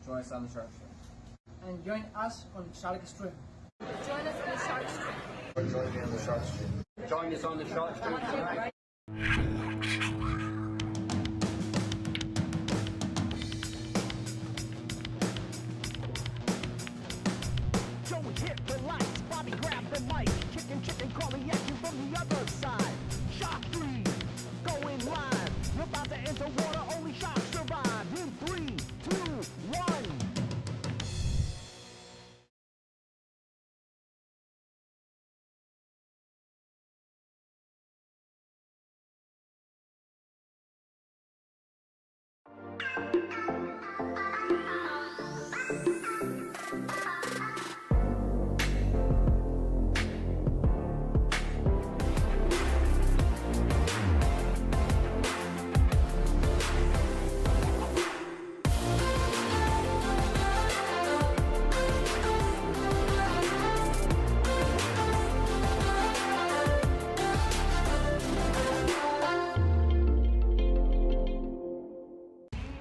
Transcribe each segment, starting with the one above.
Join us on the Shark Stream. And join us on Shark Stream. Join us on the Shark Stream. Join me on the Shark Stream. Join us on the Shark Stream tonight. Joey hit the lights, Bobby grabbed the mic, chicken calling at you from the other side. Shark 3, going live. You're about to enter water, only sharks survive. In 3, 2, 1.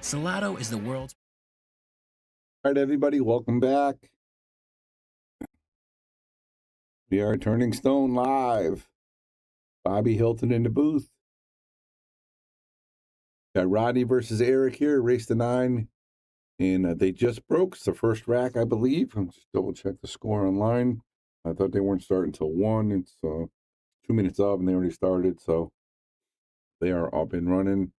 Salotto is the world's... All right, everybody, welcome back. We are Turning Stone live. Bobby Hilton in the booth. Got Rodney versus Eric here, race to 9. And they just broke. It's the first rack, I believe. I'll just double check the score online. I thought they weren't starting until 1. It's 2 minutes up, and they already started. So they are up and running.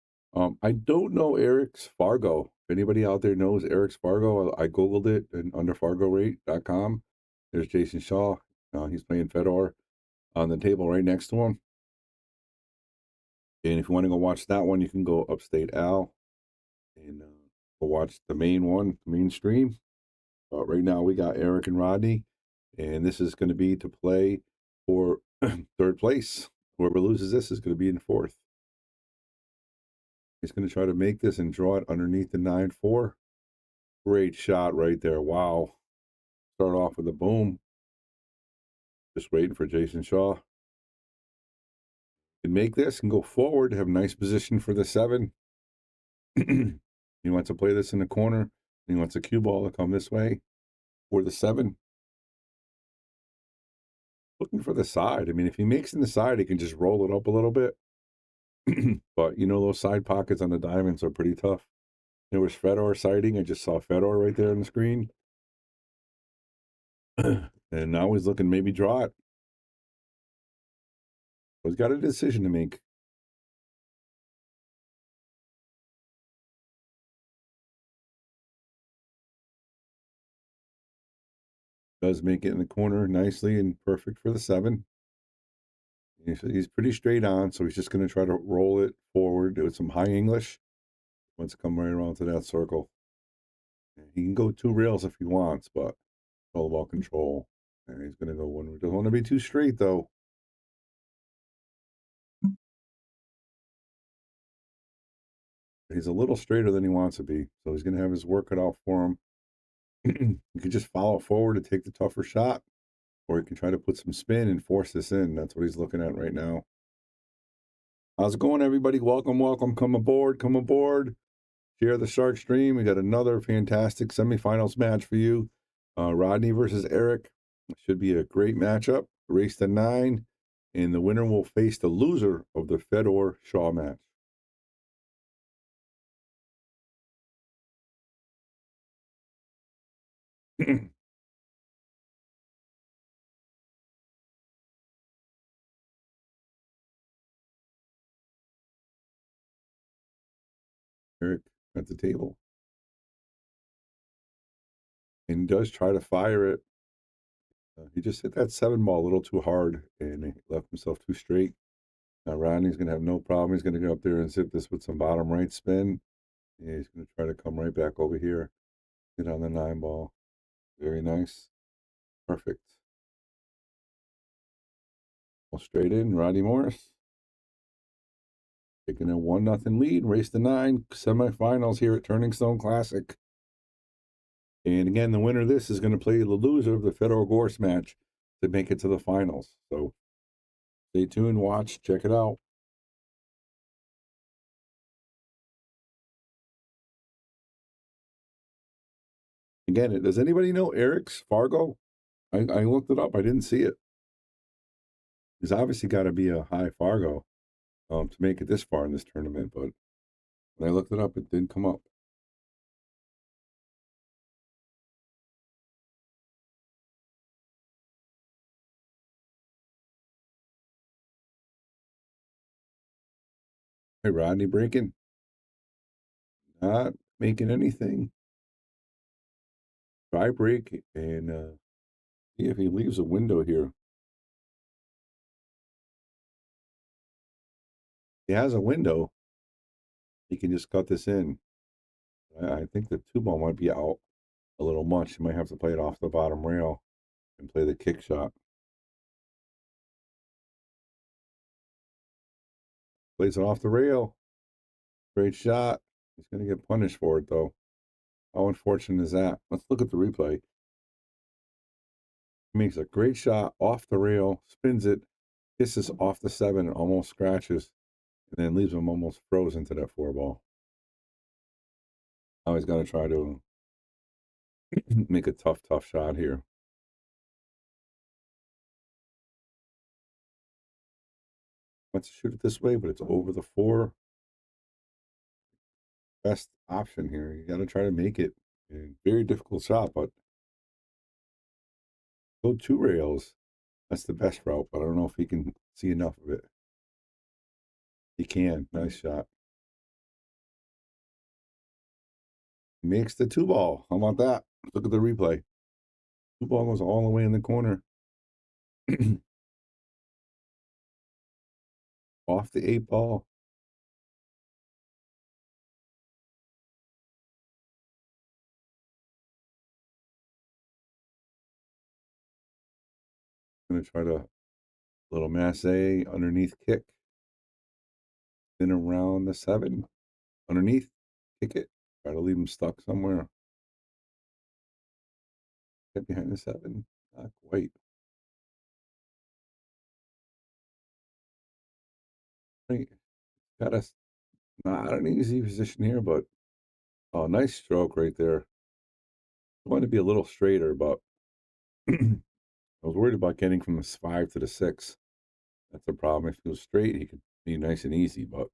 I don't know Eric's Fargo. If anybody out there knows Eric's Fargo, I Googled it and under fargorate.com. There's Jayson Shaw. He's playing Fedor on the table right next to him. And if you want to go watch that one, you can go Upstate Al and go watch the main one, the main stream. But right now we got Eric and Rodney, and this is going to be to play for 3rd place. Whoever loses this is going to be in 4th. He's going to try to make this and draw it underneath the 9-4. Great shot right there. Wow. Start off with a boom. Just waiting for Jayson Shaw. Can make this and go forward. Have a nice position for the 7. He wants to play this in the corner. He wants a cue ball to come this way for the 7. Looking for the side. I mean, if he makes in the side, he can just roll it up a little bit. But, you know, those side pockets on the diamonds are pretty tough. There was Fedor sighting. I just saw Fedor right there on the screen. And now he's looking maybe draw it. So he's got a decision to make. Does make it in the corner nicely and perfect for the 7. He's pretty straight on, so he's just going to try to roll it forward with some high English. Wants to come right around to that circle. He can go 2 rails if he wants, but it's all about control. And he's going to go 1. We don't want to be too straight, though. He's a little straighter than he wants to be, so he's going to have his work cut out for him. You can just follow forward and take the tougher shot. Or he can try to put some spin and force this in. That's what he's looking at right now. How's it going, everybody? Welcome, welcome. Come aboard, come aboard. Share the Shark Stream. We got another fantastic semifinals match for you. Rodney versus Eric. Should be a great matchup. Race to 9. And the winner will face the loser of the Fedor Shaw match. Eric at the table. And he does try to fire it. He just hit that 7 ball a little too hard and he left himself too straight. Now Rodney's going to have no problem. He's going to go up there and zip this with some bottom right spin. Yeah, he's going to try to come right back over here. Get on the 9 ball. Very nice. Perfect. Well, straight in, Rodney Morris. Taking a 1-0 lead, race to 9, semifinals here at Turning Stone Classic. And again, the winner of this is going to play the loser of the Fedor Gorst match to make it to the finals. So stay tuned, watch, check it out. Again, does anybody know Eric's Fargo? I looked it up. I didn't see it. There's obviously got to be a high Fargo to make it this far in this tournament, but when I looked it up, it didn't come up. Hey, Rodney breaking. Not making anything. Try break and see if he leaves a window here. He has a window. He can just cut this in. I think the 2-ball might be out a little much. He might have to play it off the bottom rail and play the kick shot. Plays it off the rail. Great shot. He's going to get punished for it, though. How unfortunate is that? Let's look at the replay. He makes a great shot off the rail, spins it, kisses off the 7, and almost scratches, and then leaves him almost frozen to that 4-ball. Now he's got to try to make a tough shot here. Wants to shoot it this way, but it's over the 4. Best option here. You got to try to make it. A very difficult shot, but go 2 rails. That's the best route, but I don't know if he can see enough of it. He can. Nice shot. Makes the 2-ball. How about that? Look at the replay. 2-ball goes all the way in the corner. Off the 8-ball. Going to try to little masse underneath kick. Then around the 7. Underneath. Kick it. Try to leave him stuck somewhere. Get behind the 7. Not quite. Right. Got us not an easy position here, but oh, nice stroke right there. I wanted to be a little straighter, but I was worried about getting from the 5 to the 6. That's the problem. If he was straight, he could be nice and easy, but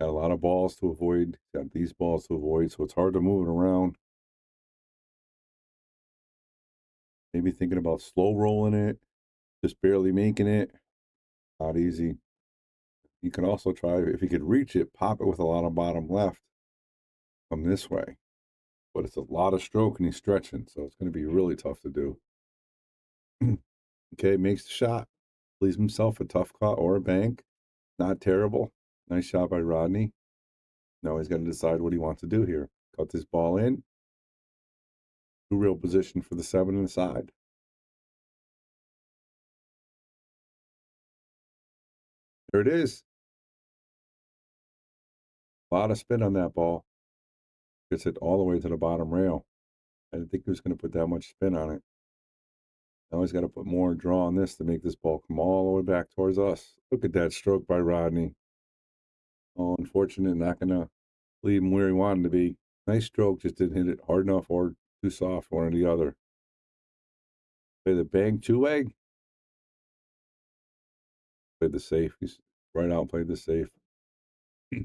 got a lot of balls to avoid. Got these balls to avoid, so it's hard to move it around. Maybe thinking about slow rolling it, just barely making it. Not easy. You can also try, if you could reach it, pop it with a lot of bottom left. Come this way. But it's a lot of stroke and he's stretching, so it's going to be really tough to do. Okay, makes the shot. Leaves himself a tough cut or a bank. Not terrible. Nice shot by Rodney. Now he's got to decide what he wants to do here. Cut this ball in. 2 real position for the 7 on the side. There it is. A lot of spin on that ball. Gets it all the way to the bottom rail. I didn't think he was going to put that much spin on it. Now he's got to put more draw on this to make this ball come all the way back towards us. Look at that stroke by Rodney. Oh, unfortunate, not going to leave him where he wanted to be. Nice stroke, just didn't hit it hard enough or too soft, one or the other. Play the bang 2-way. Played the safe. He's right out and played the safe.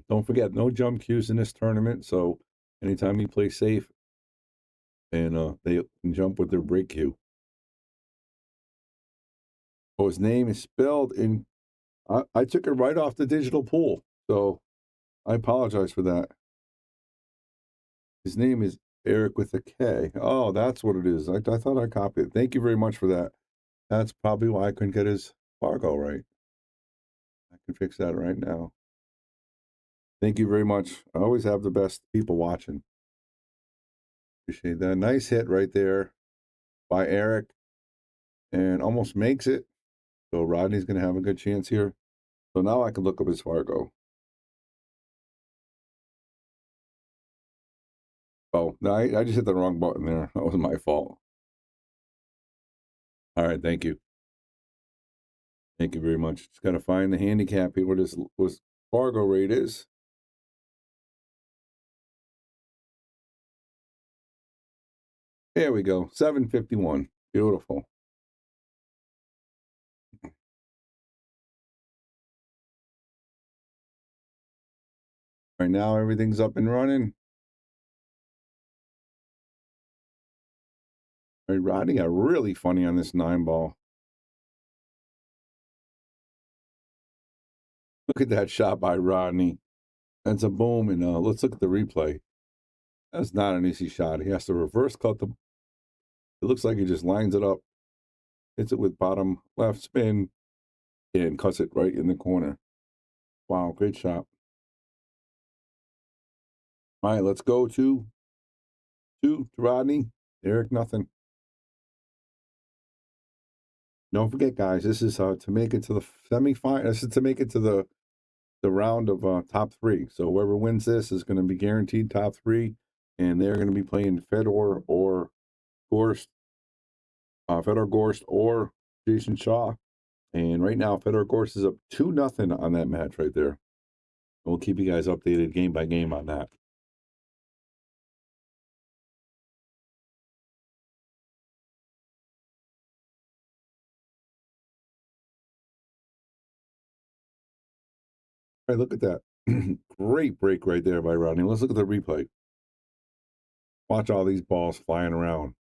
Don't forget, no jump cues in this tournament, so anytime you play safe, and they can jump with their break cue. Oh, his name is spelled in. I took it right off the digital pool, so I apologize for that. His name is Eric with a K. Oh, that's what it is. I thought I copied it. Thank you very much for that. That's probably why I couldn't get his Fargo right. I can fix that right now. Thank you very much. I always have the best people watching. Appreciate that. Nice hit right there by Eric. And almost makes it. So Rodney's going to have a good chance here. So now I can look up his Fargo. Oh, no, I just hit the wrong button there. That was my fault. All right, thank you. Thank you very much. Just got to find the handicap here, what his Fargo rate is. There we go. 751. Beautiful. Right now, everything's up and running. All right, Rodney got really funny on this 9-ball. Look at that shot by Rodney. That's a boom. And let's look at the replay. That's not an easy shot. He has to reverse cut the. It looks like he just lines it up, hits it with bottom left spin, and cuts it right in the corner. Wow, great shot. All right, let's go to Rodney. Eric, nothing. Don't forget, guys, this is to make it to the semifinal. This is to make it to the round of top 3. So whoever wins this is going to be guaranteed top 3, and they're going to be playing Fedor or Gorst, Fedor Gorst or Jayson Shaw. And right now, Fedor Gorst is up 2-0 on that match right there. We'll keep you guys updated game by game on that. All right, look at that. Great break right there by Rodney. Let's look at the replay. Watch all these balls flying around.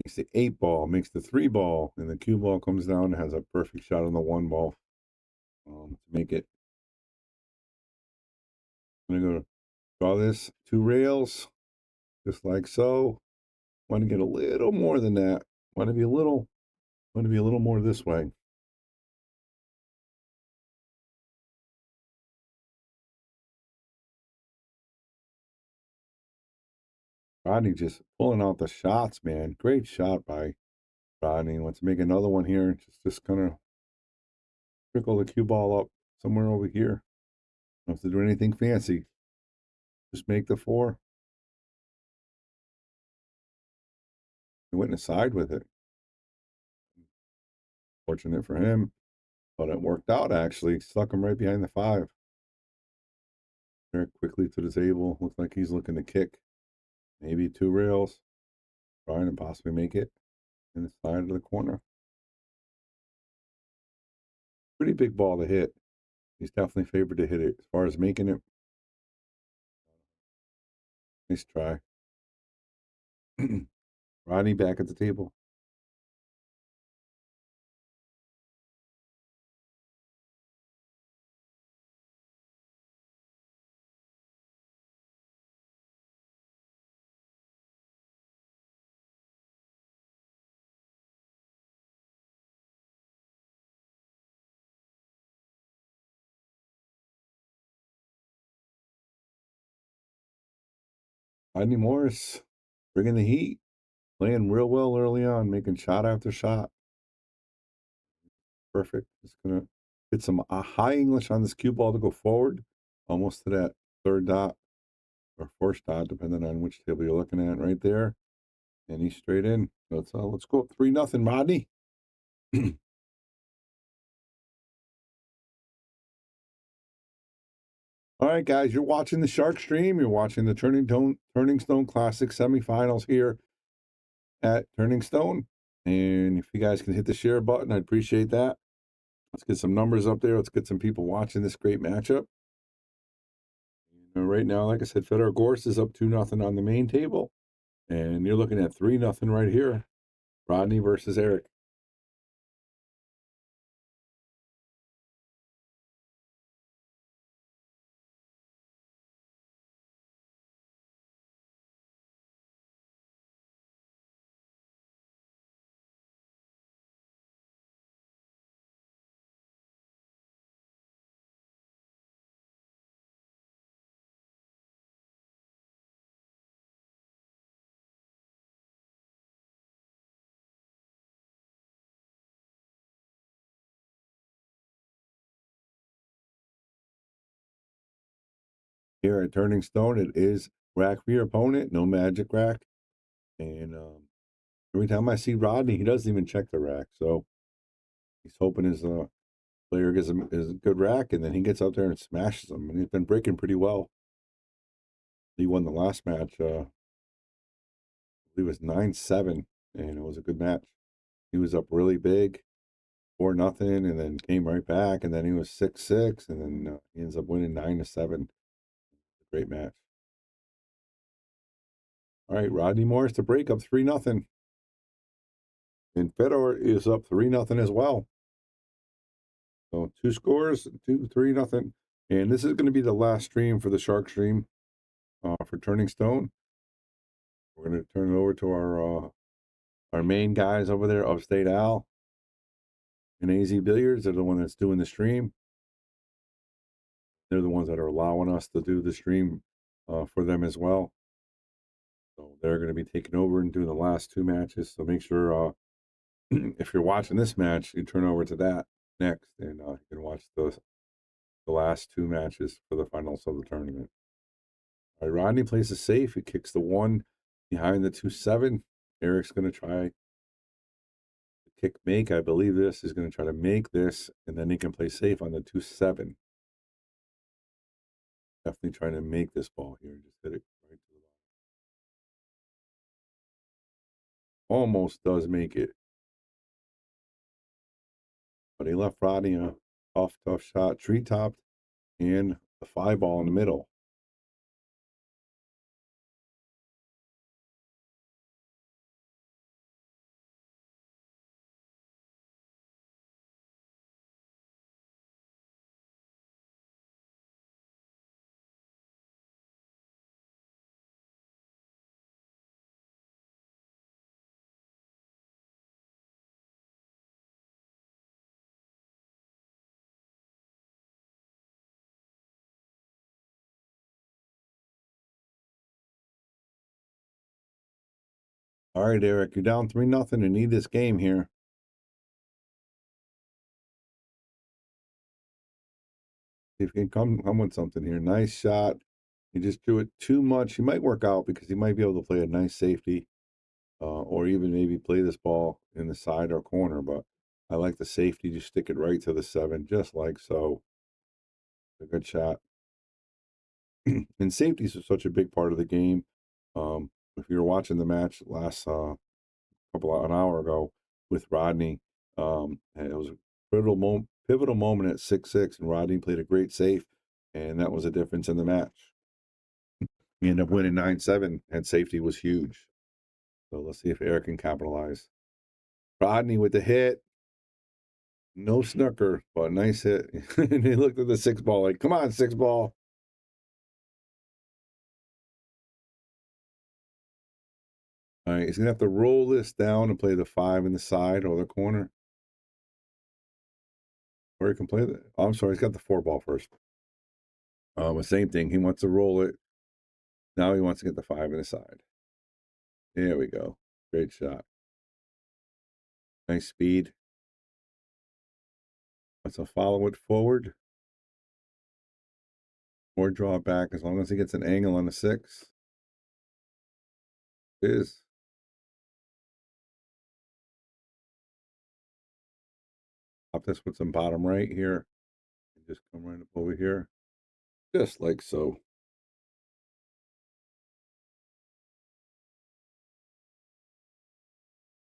Makes the 8-ball, makes the 3-ball, and the cue ball comes down and has a perfect shot on the 1-ball to make it. I'm going to draw this 2 rails, just like so. Want to get a little more than that. Want to be a little more this way. Rodney just pulling out the shots, man. Great shot by Rodney. Let's make another one here. Just kind of trickle the cue ball up somewhere over here. Don't have to do anything fancy. Just make the 4. He went inside with it. Fortunate for him. But it worked out, actually. Stuck him right behind the 5. Very quickly to the table. Looks like he's looking to kick. Maybe 2 rails. Trying to possibly make it in the side of the corner. Pretty big ball to hit. He's definitely favored to hit it. As far as making it, nice try. Rodney back at the table. Rodney Morris bringing the heat. Playing real well early on, making shot after shot. Perfect. Just going to get some high English on this cue ball to go forward. Almost to that 3rd dot or 4th dot, depending on which table you're looking at right there. And he's straight in. Let's go up 3-0, Rodney. All right, guys, you're watching the Shark Stream. You're watching the Turning Stone Classic semifinals here at Turning Stone. And if you guys can hit the share button, I'd appreciate that. Let's get some numbers up there. Let's get some people watching this great matchup. And right now, like I said, Fedor Gorst is up 2-0 on the main table. And you're looking at 3-0 right here. Rodney versus Eric. Here at Turning Stone, it is rack for your opponent, no magic rack. And every time I see Rodney, he doesn't even check the rack. So he's hoping his player gets a good rack, and then he gets out there and smashes them. And he's been breaking pretty well. He won the last match. I believe it was 9-7, and it was a good match. He was up really big, 4-0, and then came right back, and then he was 6-6, and then he ends up winning 9-7. Great match. All right, Rodney Morris to break up 3-0. And Fedor is up 3-0 as well. So 2 scores, 3-0. And this is going to be the last stream for the Shark stream for Turning Stone. We're going to turn it over to our main guys over there, Upstate Al and AZ Billiards. They're the one that's doing the stream. They're the ones that are allowing us to do the stream for them as well. So they're going to be taking over and doing the last 2 matches. So make sure if you're watching this match, you turn over to that next, and you can watch the last 2 matches for the finals of the tournament. All right, Rodney plays it safe. He kicks the 1 behind the 2-7. Eric's going to try to kick make. I believe this is going to try to make this, and then he can play safe on the 2-7. Definitely trying to make this ball here. Just hit it right to the bottom. Almost does make it. But he left Rodney a tough shot, tree-topped, and the 5 ball in the middle. All right, Eric, you're down 3-0 and need this game here. If you can come with something here. Nice shot. You just drew it too much. He might work out because he might be able to play a nice safety or even maybe play this ball in the side or corner. But I like the safety. Just stick it right to the 7, just like so. A good shot. And safeties are such a big part of the game. If you were watching the match last an hour ago with Rodney, and it was a pivotal moment at 6-6, and Rodney played a great safe, and that was a difference in the match. He ended up winning 9-7, and safety was huge. So let's see if Eric can capitalize. Rodney with the hit. No snooker, but nice hit. And he looked at the 6 ball like, come on, 6 ball. All right, he's going to have to roll this down and play the 5 in the side or the corner. Or he can play the, oh, I'm sorry, he's got the 4 ball first. The same thing. He wants to roll it. Now he wants to get the 5 in the side. There we go. Great shot. Nice speed. Let's follow it forward. Or draw it back as long as he gets an angle on the 6. It is. Pop this with some bottom right here. And just come right up over here. Just like so.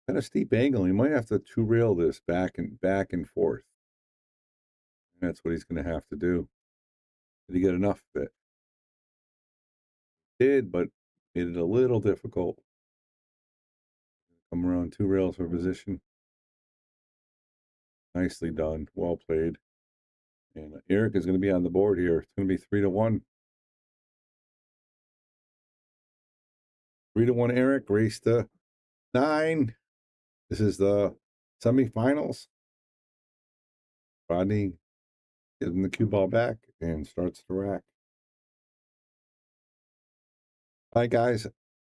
Kind of steep angle. You might have to 2-rail this back and forth. And that's what he's going to have to do. Did he get enough of it? Did, but made it a little difficult. Come around 2 rails for position. Nicely done. Well played. And Eric is going to be on the board here. It's going to be 3-1. 3-1 Eric. Race to 9. This is the semifinals. Rodney gives him the cue ball back and starts the rack. All right, guys.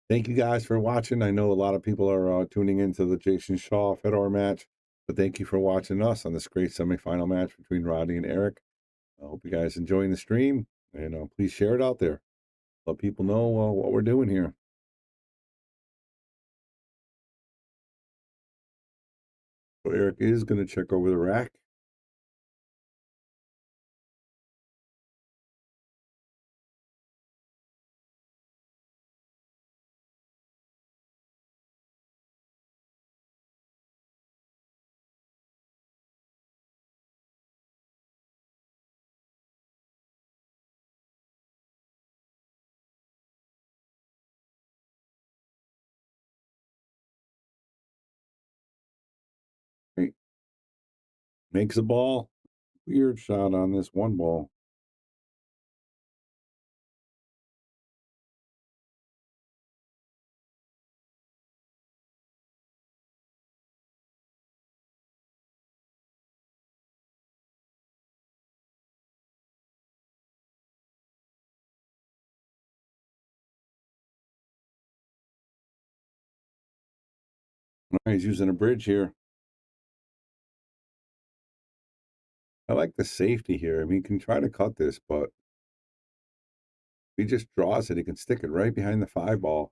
Thank you guys for watching. I know a lot of people are tuning into the Jayson Shaw Fedor match, but thank you for watching us on this great semifinal match between Rodney and Eric. I hope you guys enjoying the stream, and please share it out there. Let people know what we're doing here. So Eric is going to check over the rack. Makes a ball. Weird shot on this one ball. All right, he's using a bridge here. I like the safety here. I mean, he can try to cut this, but if he just draws it, he can stick it right behind the 5 ball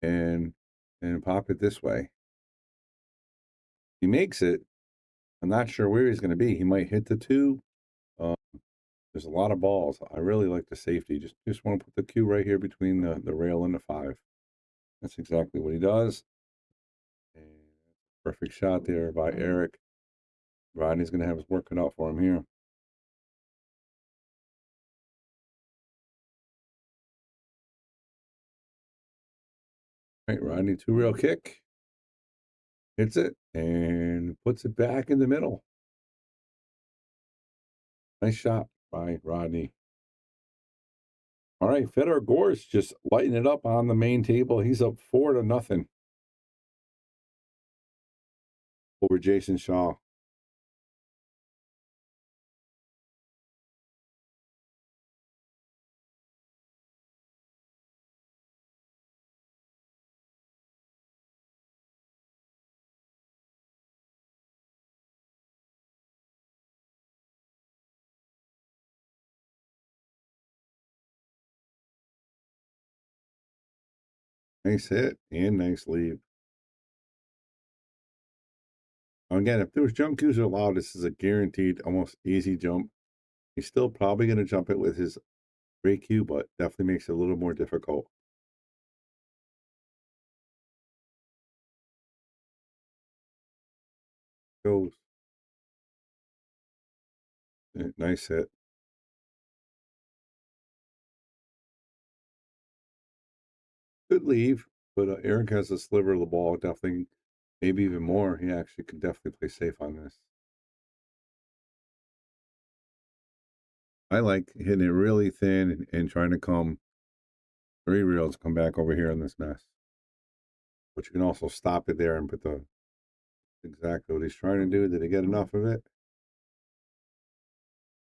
and pop it this way. He makes it. I'm not sure where he's going to be. He might hit the 2. There's a lot of balls. I really like the safety. Just want to put the cue right here between the rail and the 5. That's exactly what he does. And perfect shot there by Eric. Rodney's going to have his work cut out for him here. All right, Rodney, 2-rail kick. Hits it and puts it back in the middle. Nice shot by Rodney. All right, Fedor Gorst just lighting it up on the main table. He's up 4-0 over Jayson Shaw. Nice hit and nice leave. Again, if there was jump cues allowed, this is a guaranteed, almost easy jump. He's still probably going to jump it with his break cue, but definitely makes it a little more difficult. Goes. Nice hit. Good leave, but Eric has a sliver of the ball. Definitely, maybe even more. He actually could definitely play safe on this. I like hitting it really thin and trying to come 3 reels, come back over here in this mess. But you can also stop it there and put the exactly what he's trying to do. Did he get enough of it?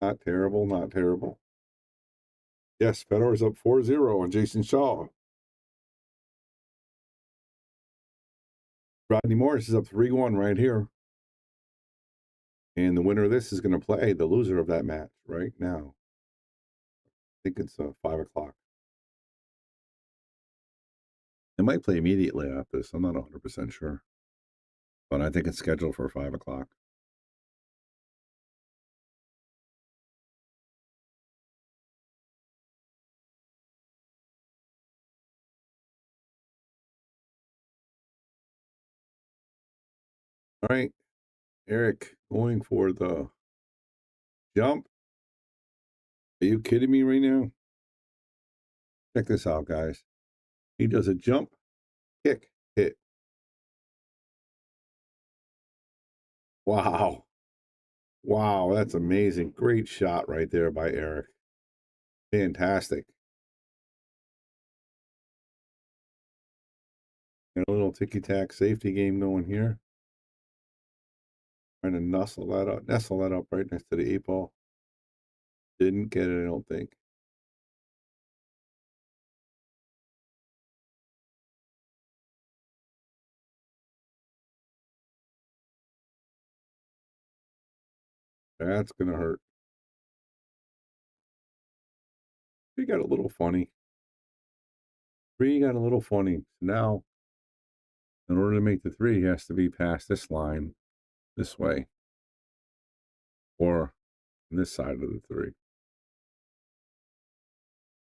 Not terrible, not terrible. Yes, Fedor's up 4-0 on Jayson Shaw. Rodney Morris is up 3-1 right here. And the winner of this is going to play the loser of that match right now. I think it's 5 o'clock. It might play immediately after this. I'm not 100% sure. But I think it's scheduled for 5 o'clock. All right. Eric going for the jump. Are you kidding me right now? Check this out, guys. He does a jump, kick, hit. Wow. Wow, that's amazing. Great shot right there by Eric. Fantastic. Got a little ticky-tack safety game going here. Trying to nestle that up right next to the 8 ball. Didn't get it, I don't think. That's going to hurt. He got a little funny. He got a little funny. Now, in order to make the 3, he has to be past this line this way. Or this side of the 3.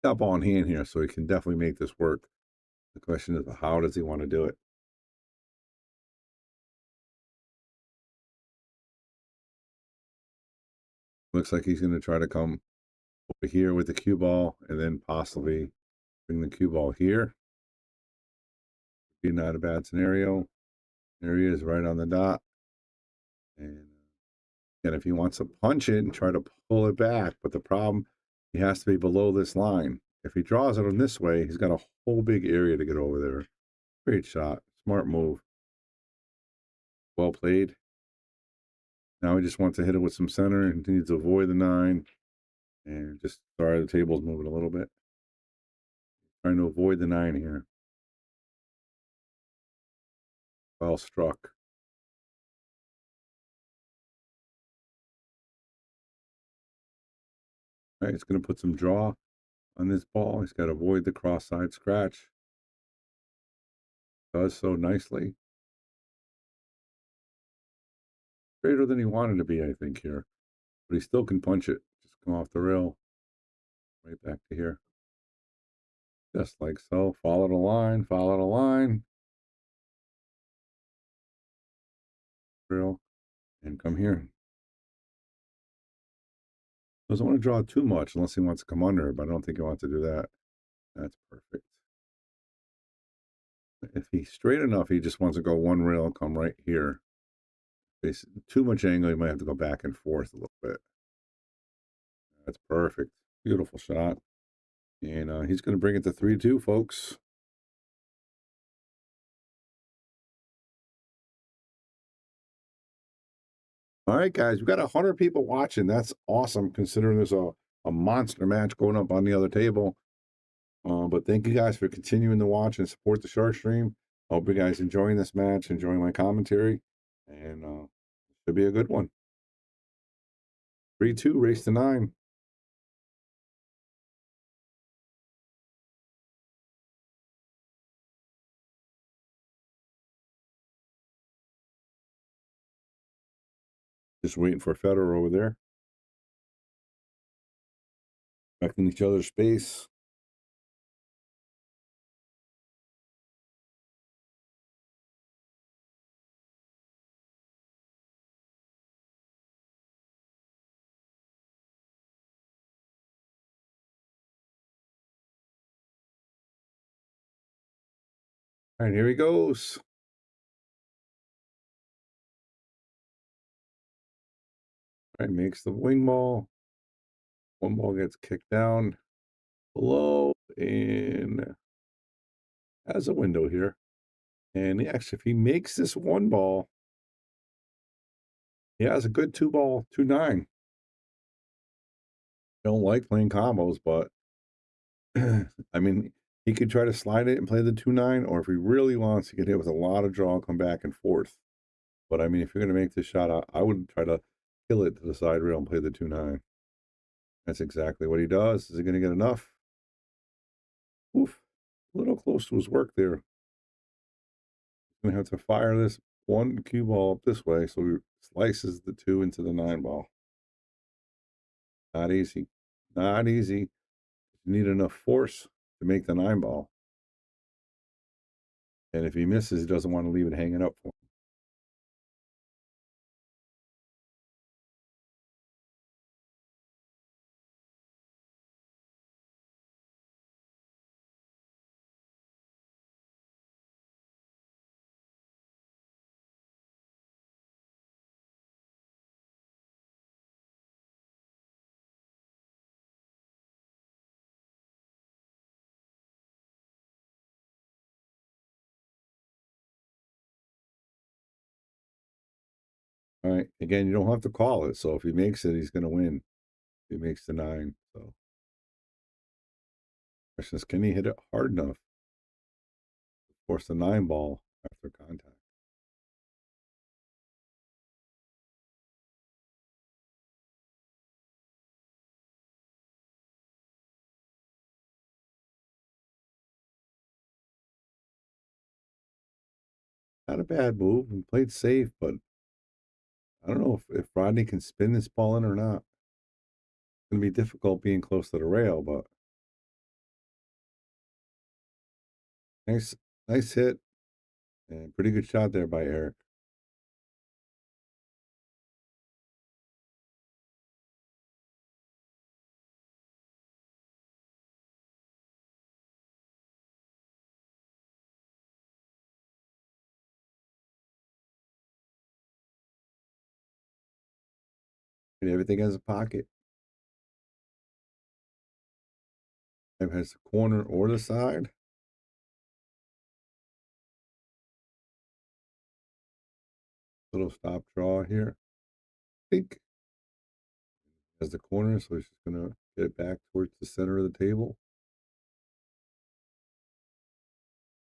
Got ball in hand here, so he can definitely make this work. The question is, how does he want to do it? Looks like he's going to try to come over here with the cue ball and then possibly bring the cue ball here. Be not a bad scenario. There he is right on the dot. And if he wants to punch it and try to pull it back, but the problem, he has to be below this line. If he draws it on this way, he's got a whole big area to get over there. Great shot. Smart move. Well played. Now he just wants to hit it with some center and needs to avoid the 9. And just, sorry, the table's moving a little bit. Trying to avoid the 9 here. Well struck. All right, he's going to put some draw on this ball. He's got to avoid the cross-side scratch. Does so nicely. Straighter than he wanted to be, I think, here. But he still can punch it. Just come off the rail. Right back to here. Just like so. Follow the line. Follow the line. Rail. And come here. Doesn't want to draw too much unless he wants to come under, but I don't think he wants to do that. That's perfect. If he's straight enough, he just wants to go one rail and come right here. If it's too much angle, he might have to go back and forth a little bit. That's perfect. Beautiful shot. And he's going to bring it to 3-2, folks. All right, guys, we've got 100 people watching. That's awesome, considering there's a monster match going up on the other table. But thank you guys for continuing to watch and support the Shark Stream. I hope you guys enjoying this match, enjoying my commentary, and it should be a good one. 3-2, race to 9. Just waiting for Fedor over there. Back in each other's space. All right, here he goes. All right, makes the wing ball. One ball gets kicked down below and has a window here. And actually, if he makes this one ball, he has a good 2-ball, 2-9. Don't like playing combos, but I mean, he could try to slide it and play the 2-9, or if he really wants, he could hit with a lot of draw, come back and forth. But I mean, if you're going to make this shot, I would try to kill it to the side rail and play the 2-9. That's exactly what he does. Is he going to get enough? Oof, a little close to his work there. He's going to have to fire this one cue ball up this way, so he slices the 2 into the 9 ball. Not easy. Not easy. You need enough force to make the 9 ball. And if he misses, he doesn't want to leave it hanging up for him. All right. Again, you don't have to call it. So if he makes it, he's going to win. If he makes the 9. So, question is, can he hit it hard enough to force the 9 ball after contact? Not a bad move and played safe, but I don't know if Rodney can spin this ball in or not. It's going to be difficult being close to the rail, but nice hit and pretty good shot there by Eric. And everything has a pocket. It has the corner or the side. Little stop draw here. I think has the corner, so he's just gonna get it back towards the center of the table.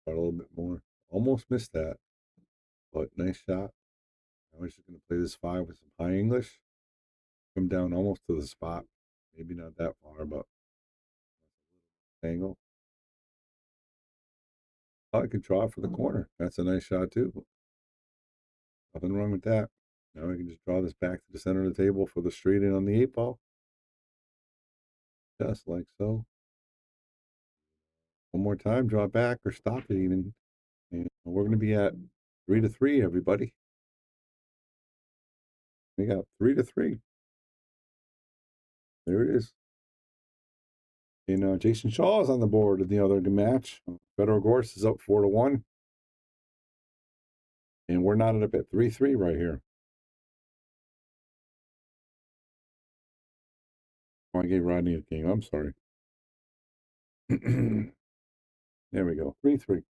Try a little bit more. Almost missed that, but nice shot. Now he's just gonna play this 5 with some high English. Come down almost to the spot. Maybe not that far, but angle. Oh, I could draw for the corner. That's a nice shot too. Nothing wrong with that. Now I can just draw this back to the center of the table for the straight in on the 8 ball. Just like so. One more time, draw back or stop it even. And we're going to be at 3-3, everybody. We got 3-3. There it is. And Jayson Shaw is on the board in the other match. Fedor Gorst is up 4-1. And we're knotted up at 3-3 right here. Oh, I gave Rodney a game. I'm sorry. There we go. 3-3.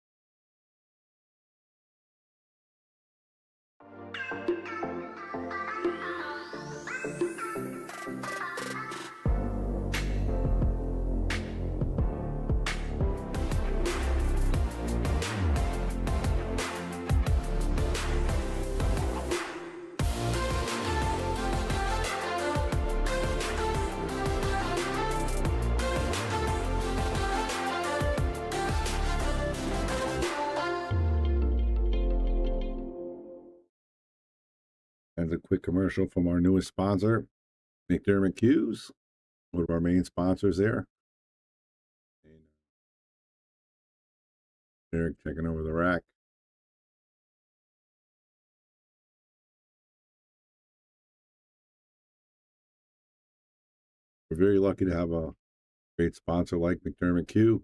As a quick commercial from our newest sponsor, McDermott Q's, one of our main sponsors there. And Eric checking over the rack. We're very lucky to have a great sponsor like McDermott Q.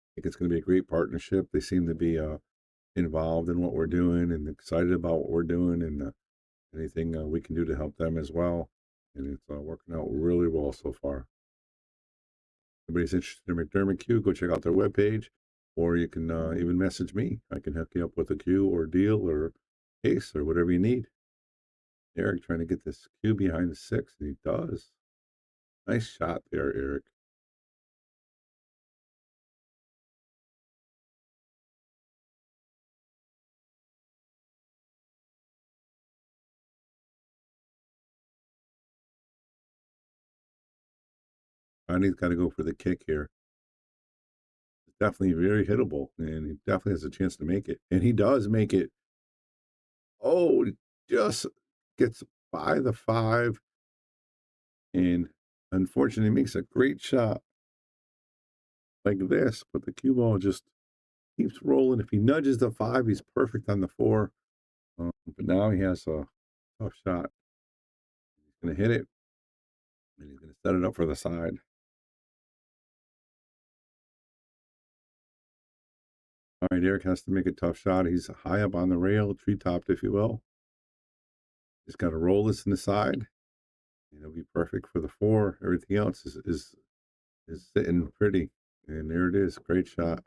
I think it's going to be a great partnership. They seem to be involved in what we're doing and excited about what we're doing, and anything we can do to help them as well. And it's working out really well so far. If anybody's interested in McDermott Q, go check out their webpage, or you can even message me. I can hook you up with a Q or deal or case or whatever you need. Eric trying to get this Q behind the 6, and he does. Nice shot there, Eric. Rodney's got to go for the kick here. It's definitely very hittable, and he definitely has a chance to make it. And he does make it. Oh, just gets by the 5. And unfortunately makes a great shot like this, but the cue ball just keeps rolling. If he nudges the 5, he's perfect on the 4. But now he has a tough shot. He's going to hit it, and he's going to set it up for the side. All right, Eric has to make a tough shot. He's high up on the rail, tree-topped, if you will. He's got to roll this in the side. It'll be perfect for the 4. Everything else is sitting pretty. And there it is. Great shot.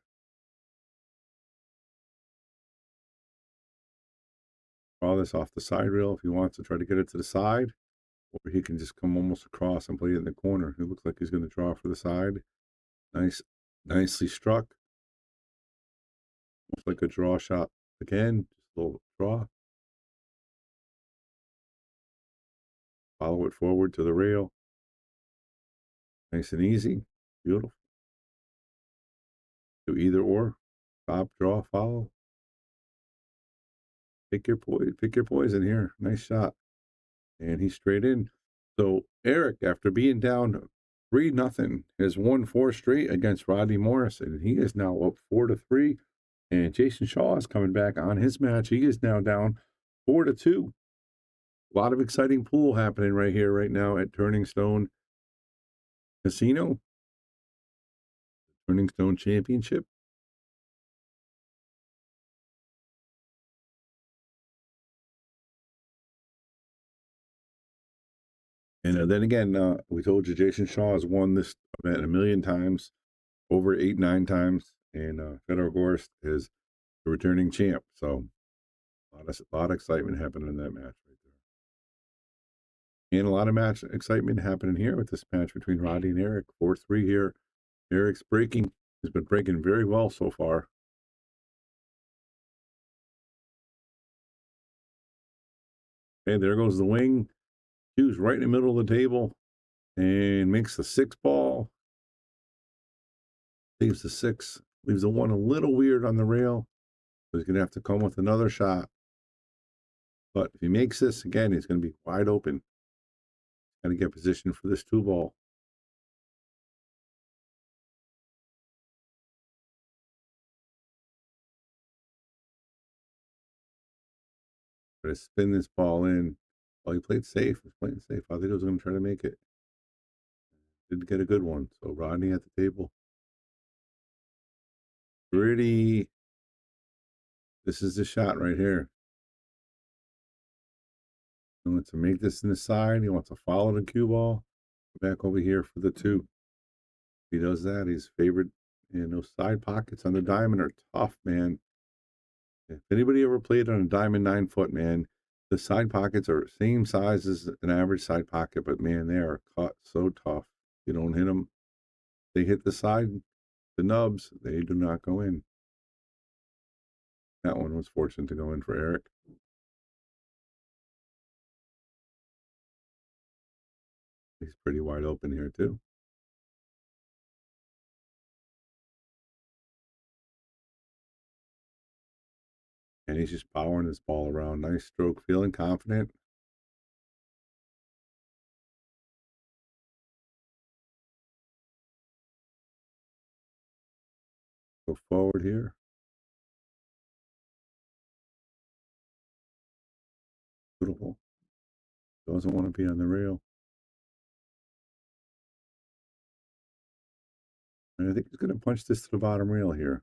Draw this off the side rail if he wants to try to get it to the side. Or he can just come almost across and play it in the corner. It looks like he's going to draw for the side. Nicely struck. Almost like a draw shot again. Just a little draw. Follow it forward to the rail. Nice and easy. Beautiful. Do either or. Stop, draw, follow. Pick your poison here. Nice shot. And he's straight in. So Eric, after being down 3-0, has won 4 straight against Rodney Morrison. He is now up 4-3. And Jayson Shaw is coming back on his match. He is now down 4-2. A lot of exciting pool happening right here, right now at Turning Stone Casino. Turning Stone Championship. And then again, we told you Jayson Shaw has won this event 1,000,000 times, over 8, 9 times, and Fedor Gorst is the returning champ. So a lot of excitement happening in that match right there. And a lot of match excitement happening here with this match between Rodney and Eric. 4-3 here. Eric's breaking. He's been breaking very well so far. Okay, there goes the wing. Hughes right in the middle of the table and makes the 6 ball. Leaves the 6. Leaves the 1 a little weird on the rail. So he's going to have to come with another shot. But if he makes this, again, he's going to be wide open. Got to get positioned for this 2 ball. Try to spin this ball in. Oh, he played safe. He's playing safe. I think he was going to try to make it. Didn't get a good one. So Rodney at the table. Pretty. This is the shot right here. He wants to make this in the side. He wants to follow the cue ball. Back over here for the 2. If he does that, he's favored. And those side pockets on the diamond are tough, man. If anybody ever played on a diamond 9-foot, man, the side pockets are same size as an average side pocket, but man, they are cut so tough. You don't hit them. They hit the side, the nubs, they do not go in. That one was fortunate to go in for Eric. He's pretty wide open here too. And he's just powering this ball around. Nice stroke, feeling confident. Go forward here. Beautiful. Doesn't want to be on the rail. And I think he's going to punch this to the bottom rail here.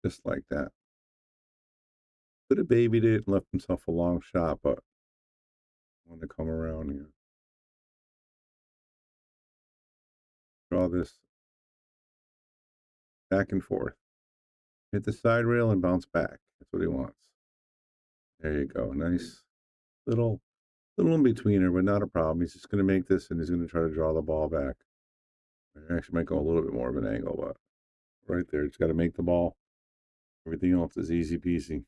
Just like that. Could have babied it and left himself a long shot, but wanted to come around here. Draw this back and forth. Hit the side rail and bounce back. That's what he wants. There you go. Nice little in-betweener, but not a problem. He's just going to make this, and he's going to try to draw the ball back. I actually might go a little bit more of an angle, but right there, just got to make the ball. Everything else is easy peasy.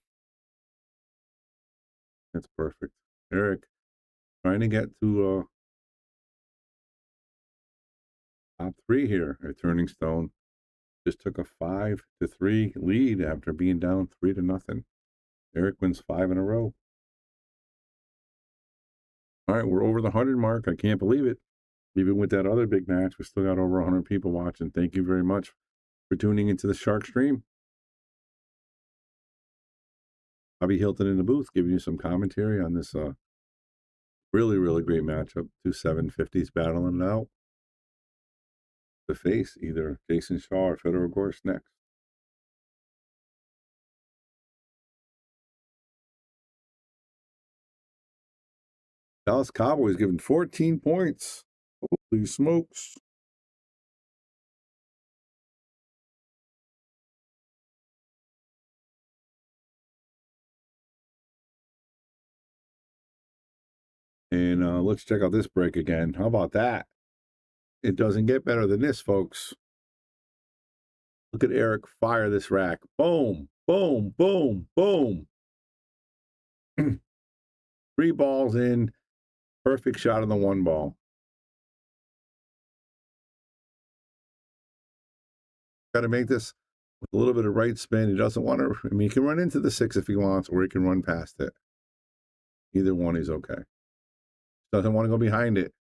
That's perfect. Eric trying to get to top 3 here at Turning Stone. Just took a 5-3 lead after being down 3-0. Eric wins 5 in a row. All right, we're over the 100 mark. I can't believe it. Even with that other big match, we still got over 100 people watching. Thank you very much for tuning into the Shark Stream. Bobby Hilton in the booth giving you some commentary on this really, really great matchup. 2 750s battling it out to face either Jayson Shaw or Fedor Gorst next. Dallas Cowboys given 14 points. Holy smokes. And let's check out this break again. How about that? It doesn't get better than this, folks. Look at Eric fire this rack. Boom, boom, boom, boom. 3 balls in. Perfect shot on the 1 ball. Got to make this with a little bit of right spin. He doesn't want to, I mean, he can run into the 6 if he wants, or he can run past it. Either one is okay. Doesn't want to go behind it.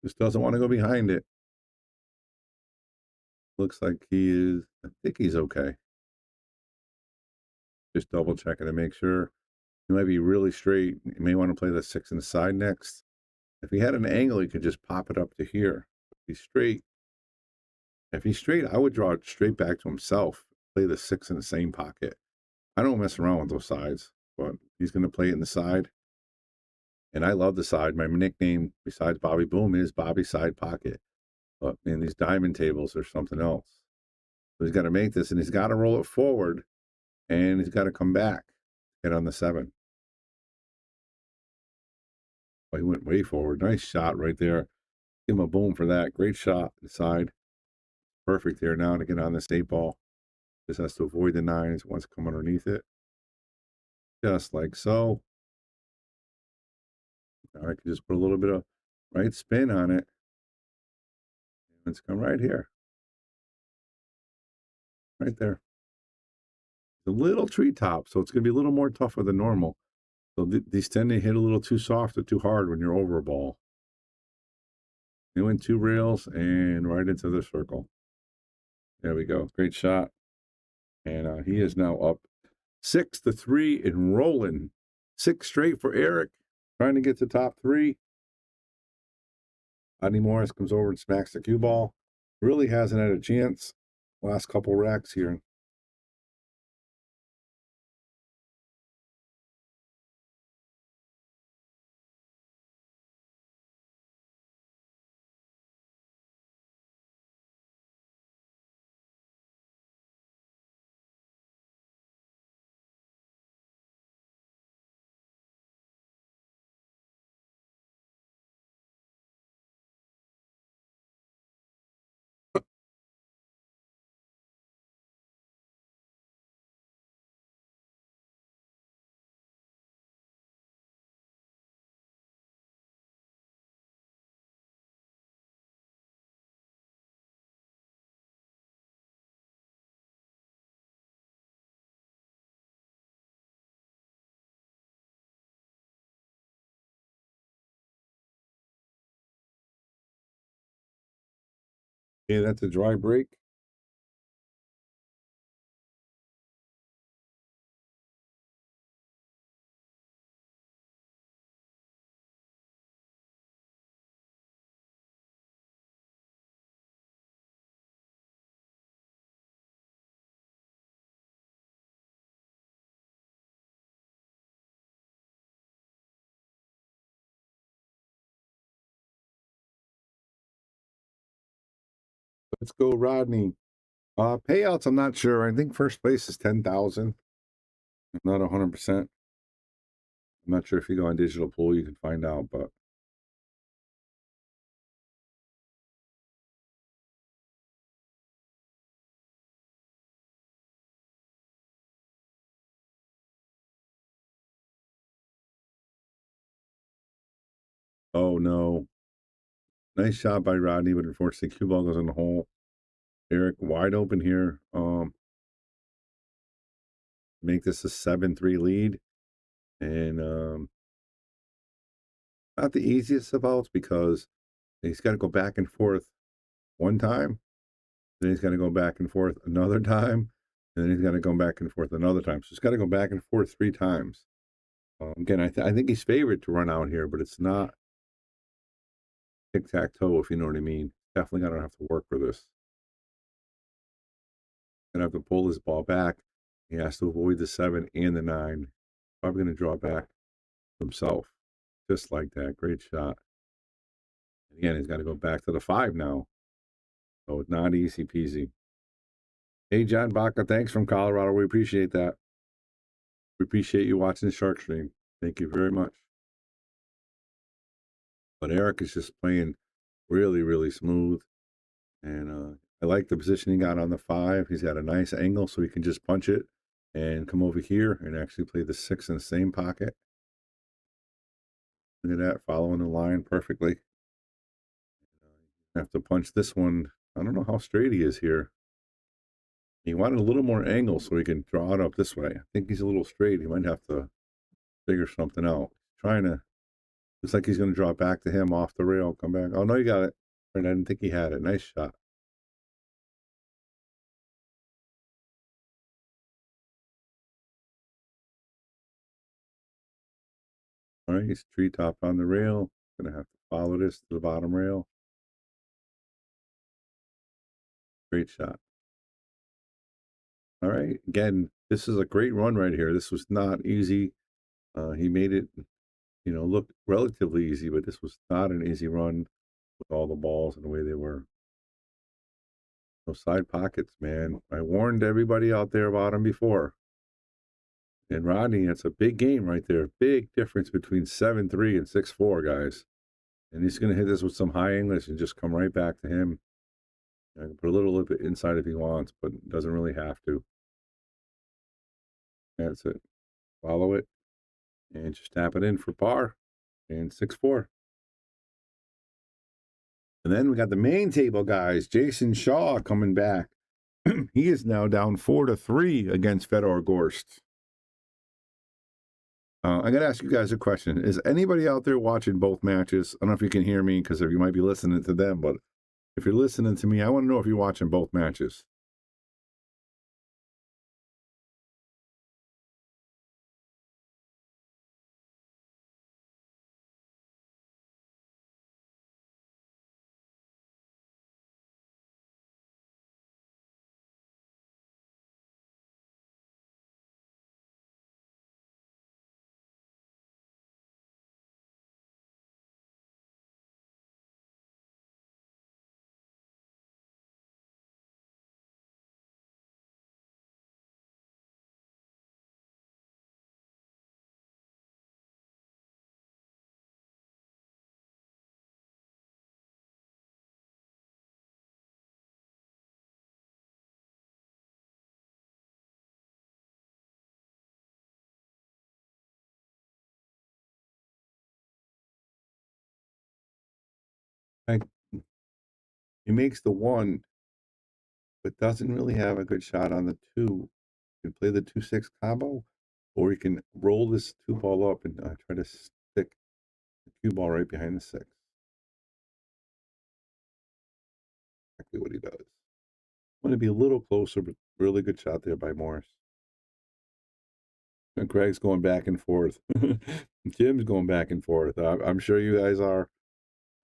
Just doesn't want to go behind it. Looks like he is, I think he's okay. Just double checking to make sure. He might be really straight. He may want to play the 6 in the side next. If he had an angle, he could just pop it up to here. If he's straight, I would draw it straight back to himself. Play the 6 in the same pocket. I don't mess around with those sides, but he's going to play it in the side. And I love the side. My nickname, besides Bobby Boom, is Bobby Side Pocket. But man, these diamond tables are something else. So he's got to make this, and he's got to roll it forward, and he's got to come back, get on the 7. Oh, he went way forward. Nice shot right there. Give him a boom for that. Great shot inside. Perfect there now to get on this 8 ball. Just has to avoid the 9s once come underneath it. Just like so. Now I can just put a little bit of right spin on it. Let's come right here. Right there. The little treetop, so it's going to be a little more tougher than normal. So these tend to hit a little too soft or too hard when you're over a ball. They went 2 rails and right into the circle. There we go. Great shot. And he is now up 6-3 and rolling. 6 straight for Eric. Trying to get to top 3. Rodney Morris comes over and smacks the cue ball. Really hasn't had a chance. Last couple racks here. Yeah, that's a dry break. Let's go, Rodney. Payouts, I'm not sure. I think first place is 10,000. I'm not 100%. I'm not sure if you go on digital pool, you can find out, but oh no. Nice shot by Rodney, but unfortunately cue ball goes in the hole. Eric wide open here. Make this a 7-3 lead. And not the easiest of outs because he's got to go back and forth one time. Then he's got to go back and forth another time. And then he's got to go back and forth another time. So he's got to go back and forth 3 times. Again, I think he's favored to run out here, but it's not tic-tac-toe, if you know what I mean. Definitely going to have to work for this. Going to have to pull his ball back. He has to avoid the 7 and the 9. Probably going to draw back himself. Just like that. Great shot. And again, he's got to go back to the 5 now. So it's not easy peasy. Hey, John Baca, thanks from Colorado. We appreciate that. We appreciate you watching the Shark Stream. Thank you very much. But Eric is just playing really, really smooth. And I like the position he got on the 5. He's got a nice angle so he can just punch it and come over here and actually play the 6 in the same pocket. Look at that, following the line perfectly. Have to punch this one. I don't know how straight he is here. He wanted a little more angle so he can draw it up this way. I think he's a little straight. He might have to figure something out. Trying to, looks like he's going to draw it back to him off the rail. Come back. Oh, no, you got it. I didn't think he had it. Nice shot. All right, he's treetop on the rail. Going to have to follow this to the bottom rail. Great shot. All right, again, this is a great run right here. This was not easy. He made it. you know, looked relatively easy, but this was not an easy run with all the balls and the way they were. Those side pockets, man. I warned everybody out there about them before. And Rodney, it's a big game right there. Big difference between 7-3 and 6-4, guys. And he's going to hit this with some high English and just come right back to him. I can put a little bit inside if he wants, but doesn't really have to. That's it. Follow it and just tap it in for par and 6-4. And then we got the main table guys. Jayson Shaw coming back. He is now down 4-3 against Fedor Gorst. I got to ask you guys a question. Is anybody out there watching both matches? I don't know if you can hear me because you might be listening to them, but if you're listening to me, I want to know if you're watching both matches. He makes the one, but doesn't really have a good shot on the two. You can play the 2-6 combo, or you can roll this 2 ball up and try to stick the cue ball right behind the 6. Exactly what he does. Want to be a little closer, but really good shot there by Morris. And Craig's going back and forth. Jim's going back and forth. I'm sure you guys are.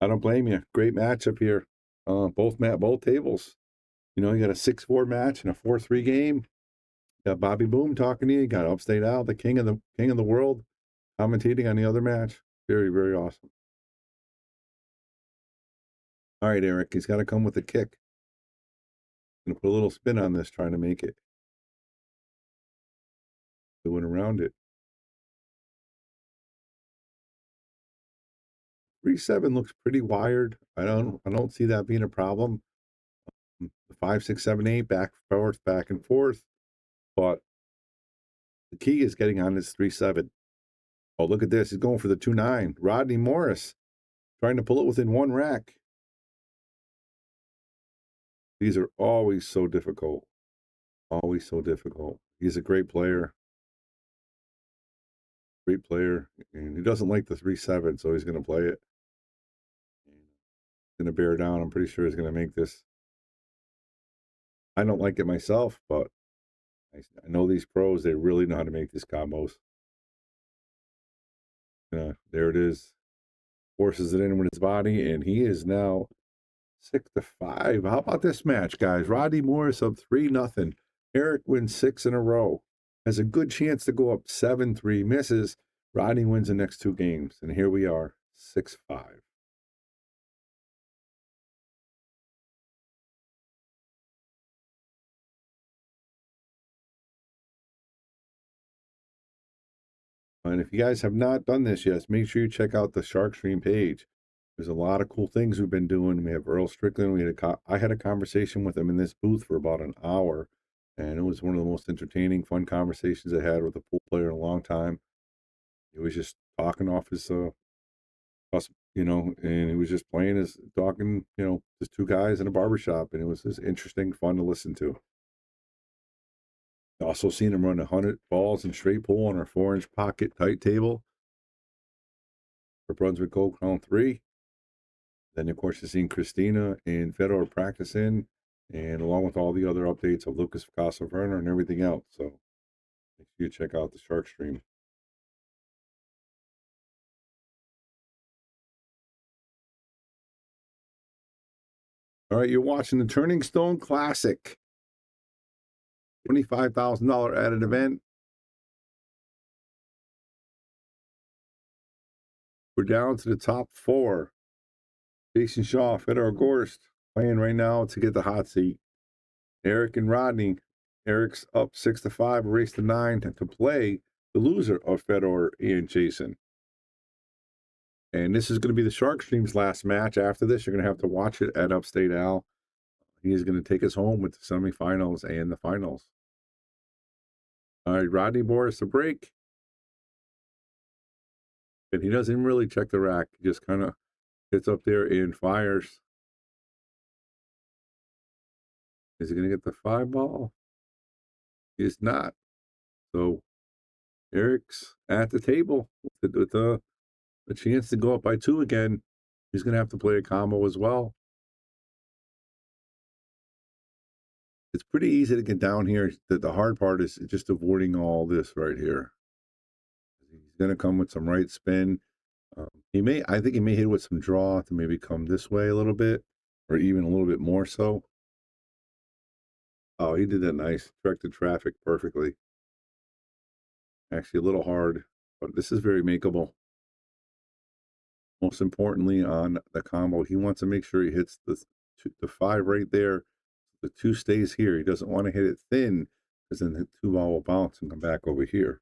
I don't blame you. Great matchup here. Both tables. You know, you got a 6-4 match and a 4-3 game. You got Bobby Boom talking to you. You got Upstate Al, the king of the world, commentating on the other match. Very, very awesome. All right, Eric, he's got to come with a kick. Gonna put a little spin on this, trying to make it. Doing around it. 3-7 looks pretty wired. I don't see that being a problem. The 5, 6, 7, 8 back and forth. But the key is getting on this 3-7. Oh, look at this. He's going for the 2-9. Rodney Morris trying to pull it within one rack. These are always so difficult. Always so difficult. He's a great player. Great player. And he doesn't like the 3-7, so he's going to play it. He's going to bear down. I'm pretty sure he's going to make this. I don't like it myself, but I know these pros, they really know how to make these combos. There it is. Forces it in with his body, and he is now 6-5. How about this match, guys? Rodney Morris up 3-0. Eric wins 6 in a row. Has a good chance to go up 7-3. Misses. Rodney wins the next 2 games. And here we are, 6-5. And if you guys have not done this yet, make sure you check out the Sharkstream page. There's a lot of cool things we've been doing. We have Earl Strickland. I had a conversation with him in this booth for about an hour, and it was one of the most entertaining, fun conversations I had with a pool player in a long time. He was just talking off his, you know, and he was just talking, you know, just 2 guys in a barbershop, and it was just interesting, fun to listen to. Also seen him run 100 balls in straight pool on our 4-inch pocket tight table for Brunswick Gold Crown 3. Then, of course, you've seen Christina and Fedor practicing, and along with all the other updates of Lucas Casa-Verner and everything else. So make sure you check out the Sharkstream. All right, you're watching the Turning Stone Classic. $25,000 added event. We're down to the top 4. Jayson Shaw, Fedor Gorst playing right now to get the hot seat. Eric and Rodney. Eric's up 6-5, race to 9 to play the loser of Fedor and Jayson. And this is going to be the Shark Stream's last match. After this, you're going to have to watch it at Upstate Al. He is going to take us home with the semifinals and the finals. All right, Rodney Boris the break. And he doesn't really check the rack. He just kind of gets up there and fires. Is he going to get the 5 ball? He's not. So Eric's at the table with a chance to go up by 2 again. He's going to have to play a combo as well. It's pretty easy to get down here. The hard part is just avoiding all this right here. He's going to come with some right spin. I think he may hit with some draw to maybe come this way a little bit, or even a little bit more so. Oh, he did that nice. Directed traffic perfectly. Actually, a little hard, but this is very makeable. Most importantly, on the combo, he wants to make sure he hits the 5 right there. The 2 stays here. He doesn't want to hit it thin, because then the 2 ball will bounce and come back over here.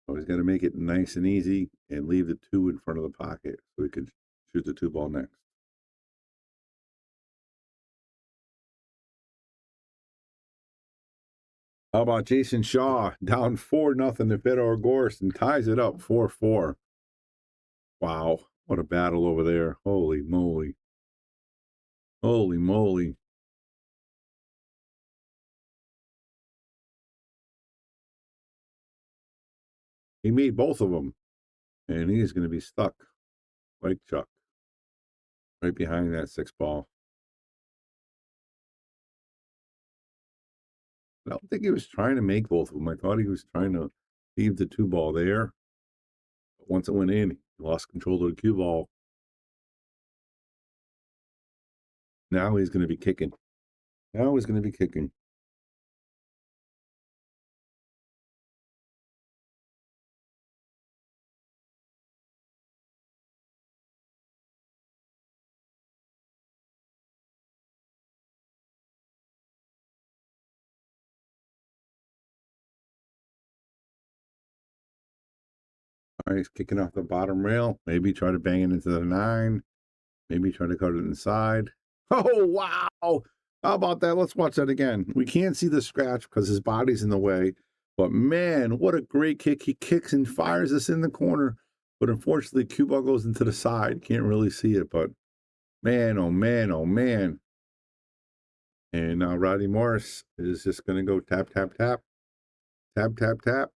So he's got to make it nice and easy and leave the 2 in front of the pocket so he can shoot the 2 ball next. How about Jayson Shaw down 4-0 to Fedor Gorst and ties it up 4-4. Wow, what a battle over there. Holy moly. Holy moly. He made both of them, and he's going to be stuck like Chuck right behind that 6 ball. I don't think he was trying to make both of them. I thought he was trying to leave the 2 ball there. But once it went in, he lost control of the cue ball. Now he's going to be kicking. Now he's going to be kicking. All right, he's kicking off the bottom rail. Maybe try to bang it into the 9. Maybe try to cut it inside. Oh, wow. How about that? Let's watch that again. We can't see the scratch because his body's in the way. But, man, what a great kick. He kicks and fires this in the corner. But, unfortunately, cue ball goes into the side. Can't really see it. But, man, oh, man, oh, man. And now Rodney Morris is just going to go tap, tap, tap. Tap, tap, tap.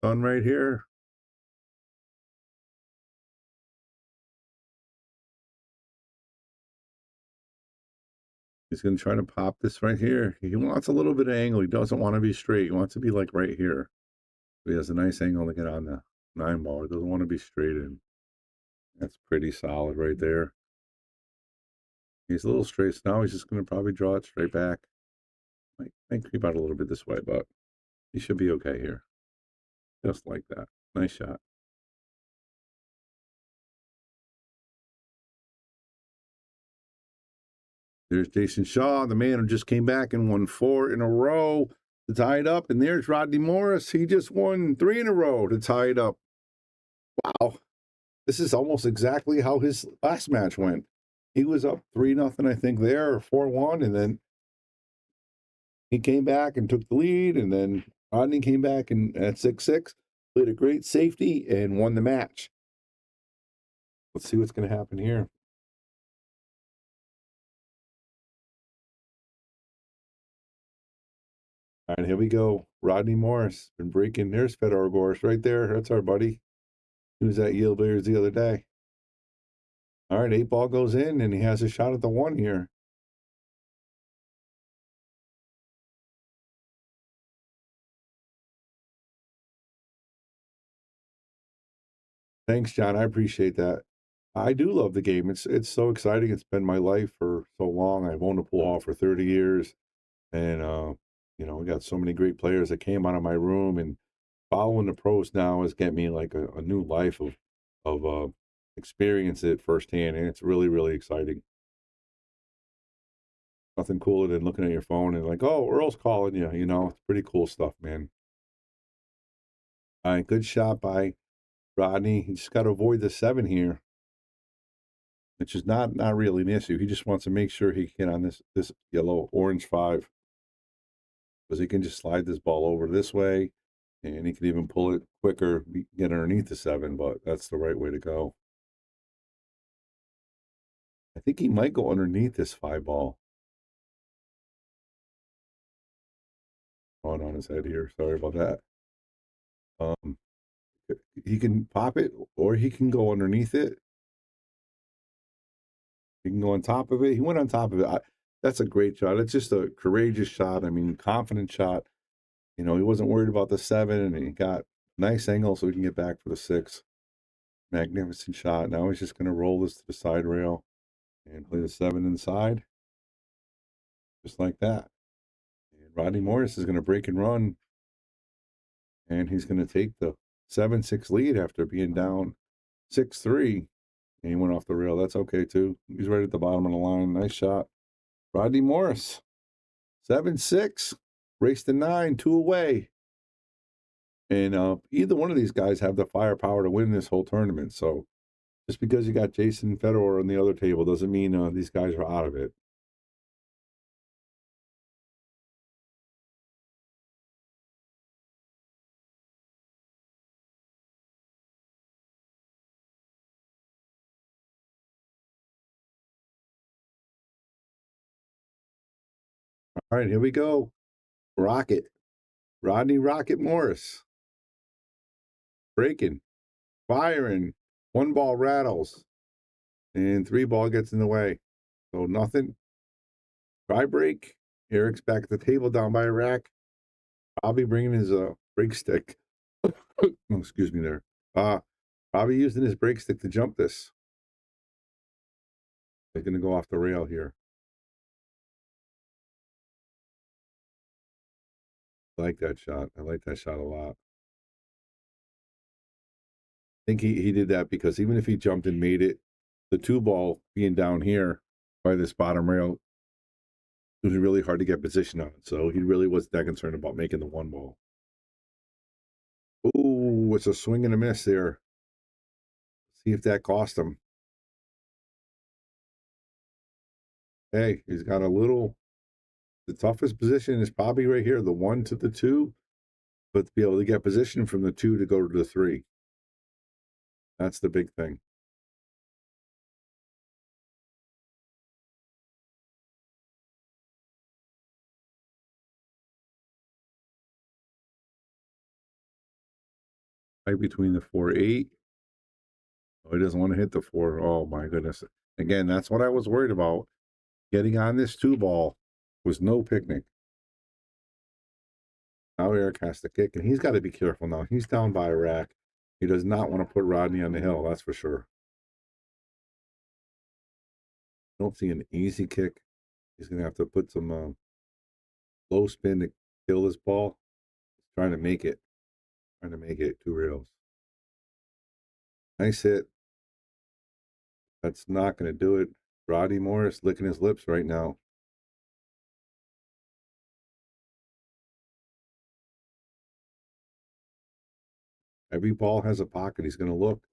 Done right here. He's going to try to pop this right here. He wants a little bit of angle. He doesn't want to be straight. He wants to be like right here. He has a nice angle to get on the 9 ball. He doesn't want to be straight in. That's pretty solid right there. He's a little straight. So now he's just going to probably draw it straight back. Might creep out a little bit this way, but he should be okay here. Just like that. Nice shot. There's Jayson Shaw, the man who just came back and won 4 in a row to tie it up. And there's Rodney Morris. He just won 3 in a row to tie it up. Wow. This is almost exactly how his last match went. He was up 3-0, I think, there, or 4-1. And then he came back and took the lead. And then Rodney came back and at 6-6, played a great safety and won the match. Let's see what's going to happen here. All right, here we go. Rodney Morris been breaking. There's Fedor Gorst right there. That's our buddy. He was at Yield Bears the other day. All right, 8 ball goes in, and he has a shot at the 1 here. Thanks, John. I appreciate that. I do love the game. It's so exciting. It's been my life for so long. I've owned a pool hall for 30 years. And, You know, we got so many great players that came out of my room, and following the pros now has get me like a new life of experience it firsthand, and it's really, really exciting. Nothing cooler than looking at your phone and like, oh, Earl's calling you. You know, it's pretty cool stuff, man. All right, good shot by Rodney. He just got to avoid the 7 here, which is not really an issue. He just wants to make sure he can on this yellow orange 5, because he can just slide this ball over this way, and he can even pull it quicker, get underneath the 7. But that's the right way to go. I think he might go underneath this 5 ball. On his head here. Sorry about that. He can pop it, or he can go underneath it. He can go on top of it. He went on top of it. That's a great shot. It's just a courageous shot. I mean, confident shot. You know, he wasn't worried about the 7, and he got nice angle so he can get back for the 6. Magnificent shot. Now he's just going to roll this to the side rail and play the 7 inside. Just like that. And Rodney Morris is going to break and run, and he's going to take the 7-6 lead after being down 6-3. And he went off the rail. That's okay, too. He's right at the bottom of the line. Nice shot. Rodney Morris, 7-6. Race to 9, 2 away. And either one of these guys have the firepower to win this whole tournament. So just because you got Jayson Fedor on the other table doesn't mean these guys are out of it. All right, here we go. Rocket. Rodney Rocket Morris. Breaking. Firing. 1 ball rattles. And 3 ball gets in the way. So nothing. Try break. Eric's back at the table down by a rack. Probably bringing his break stick. Oh, excuse me there. Probably using his break stick to jump this. They're going to go off the rail here. I like that shot. I like that shot a lot. I think he did that because even if he jumped and made it, the 2 ball being down here by this bottom rail, it was really hard to get position on it. So he really wasn't that concerned about making the 1 ball. Ooh, it's a swing and a miss there. See if that cost him. Hey, he's got a little. The toughest position is probably right here, the 1 to the 2, but to be able to get position from the 2 to go to the 3. That's the big thing. Right between the 4-8. Oh, he doesn't want to hit the 4. Oh my goodness. Again, that's what I was worried about. Getting on this 2 ball was no picnic. Now Eric has to kick, and he's got to be careful now. He's down by a rack. He does not want to put Rodney on the hill, that's for sure. I don't see an easy kick. He's going to have to put some low spin to kill this ball. He's trying to make it. 2 rails. Nice hit. That's not going to do it. Rodney Morris licking his lips right now. Every ball has a pocket. He's going to look.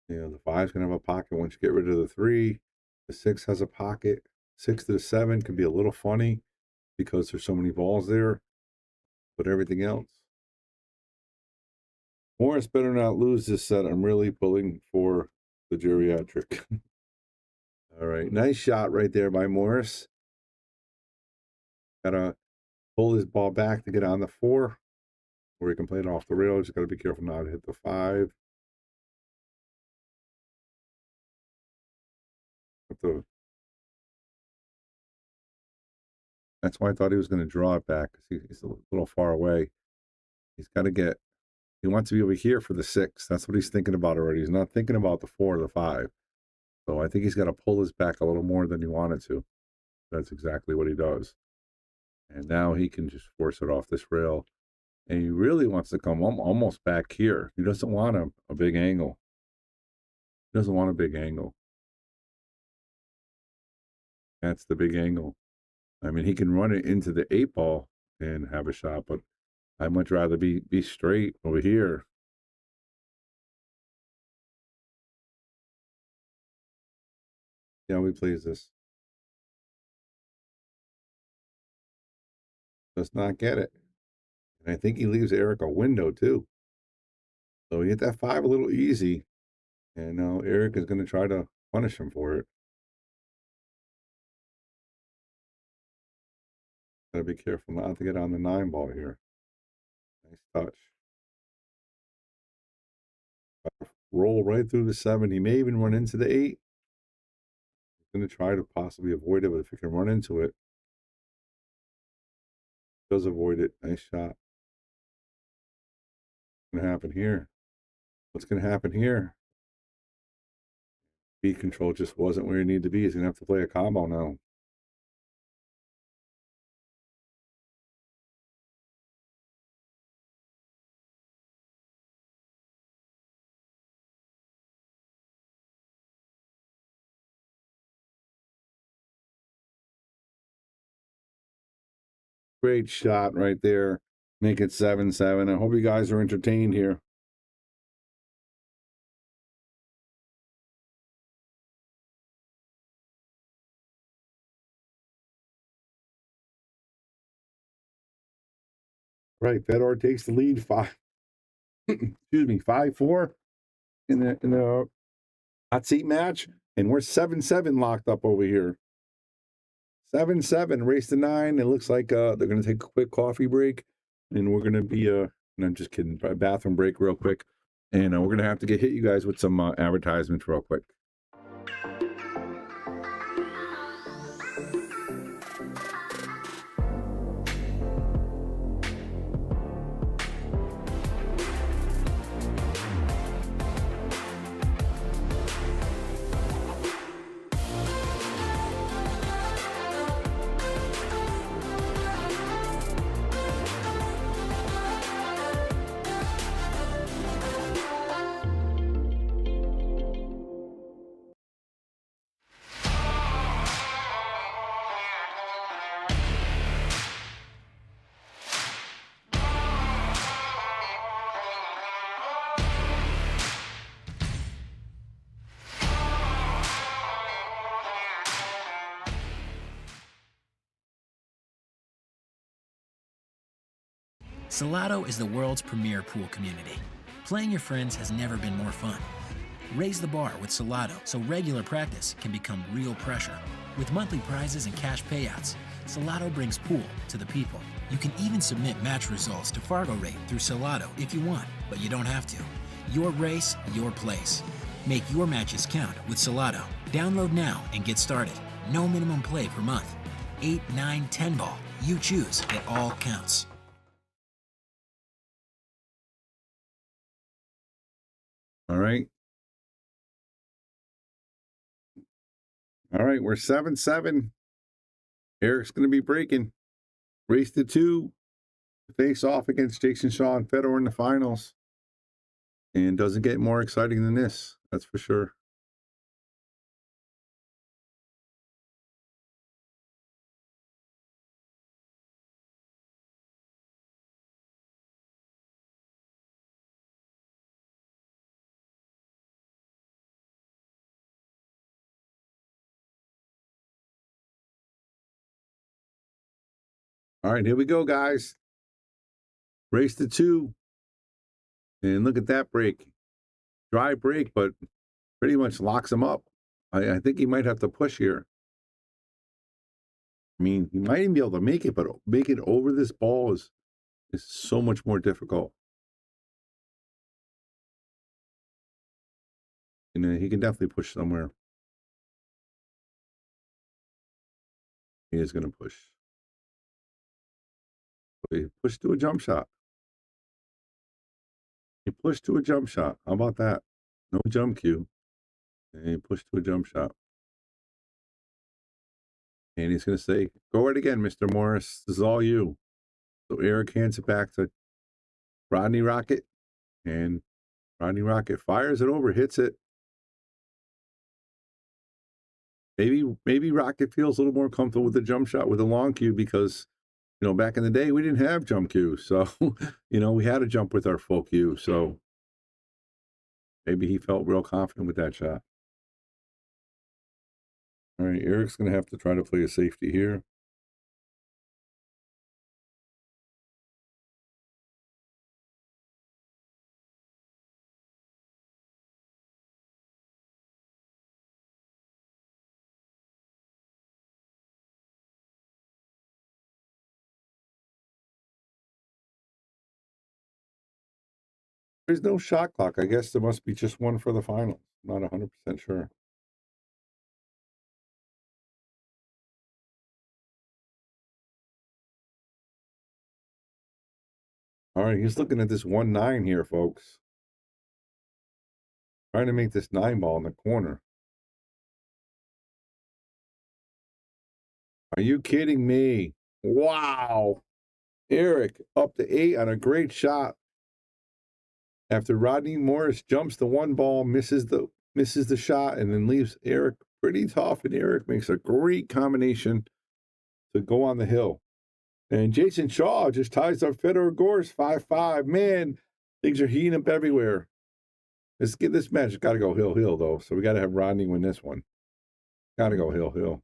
You know, the 5's going to have a pocket once you get rid of the 3. The 6 has a pocket. 6 to the 7 can be a little funny because there's so many balls there. But everything else. Morris better not lose this set. I'm really pulling for the geriatric. All right. Nice shot right there by Morris. Got to pull his ball back to get on the 4. Where he can play it off the rail. Just got to be careful not to hit the 5. That's why I thought he was going to draw it back, because he's a little far away. He's got to get, he wants to be over here for the 6. That's what he's thinking about already. He's not thinking about the 4 or the 5. So I think he's got to pull his back a little more than he wanted to. That's exactly what he does. And now he can just force it off this rail. And he really wants to come almost back here. He doesn't want a big angle. He doesn't want a big angle. That's the big angle. I mean, he can run it into the 8-ball and have a shot, but I'd much rather be straight over here. See how he plays this. Does not get it. And I think he leaves Eric a window too. So he hit that 5 a little easy. And now Eric is going to try to punish him for it. Gotta be careful not to get on the 9-ball here. Nice touch. Roll right through the 7. He may even run into the 8. He's going to try to possibly avoid it, but if he can run into it, does avoid it. Nice shot. What's going to happen here? What's going to happen here? Speed control just wasn't where he needed to be. He's going to have to play a combo now. Great shot right there. Make it 7-7. I hope you guys are entertained here. Right, Fedor takes the lead 5-4 in the hot seat match, and we're 7-7 locked up over here. 7-7, race to 9. It looks like they're going to take a quick coffee break, and we're going to be and I'm just kidding, a bathroom break real quick, and we're going to have to hit you guys with some advertisements real quick. Salotto is the world's premier pool community. Playing your friends has never been more fun. Raise the bar with Salotto so regular practice can become real pressure. With monthly prizes and cash payouts, Salotto brings pool to the people. You can even submit match results to Fargo Rate through Salotto if you want, but you don't have to. Your race, your place. Make your matches count with Salotto. Download now and get started. No minimum play per month. 8, 9, 10 ball. You choose. It all counts. All right. All right, we're 7-7. Eric's going to be breaking. Race to 2. Face off against Jayson Shaw and Fedor in the finals. And doesn't get more exciting than this. That's for sure. All right, here we go, guys. Race to 2. And look at that break. Dry break, but pretty much locks him up. I think he might have to push here. I mean, he might even be able to make it, but make it over this ball is so much more difficult. You know, he can definitely push somewhere. He is going to push. He pushed to a jump shot. He pushed to a jump shot. How about that? No jump cue. And he pushed to a jump shot. And he's going to say, go right again, Mr. Morris. This is all you. So Eric hands it back to Rodney Rocket. And Rodney Rocket fires it over, hits it. Maybe Rocket feels a little more comfortable with the jump shot with the long cue because, you know, back in the day, we didn't have jump cue. So, you know, we had to jump with our full cue. So maybe he felt real confident with that shot. All right, Eric's going to have to try to play a safety here. There's no shot clock. I guess there must be just one for the finals. I'm not 100% sure. All right, he's looking at this 1-9 here, folks. Trying to make this 9 ball in the corner. Are you kidding me? Wow. Eric up to 8 on a great shot. After Rodney Morris jumps the 1 ball, misses the shot, and then leaves Eric pretty tough. And Eric makes a great combination to go on the hill. And Jayson Shaw just ties up Fedor Gorst 5-5. Man, things are heating up everywhere. Let's get this match. It's got to go hill, though. So we got to have Rodney win this one. Got to go hill.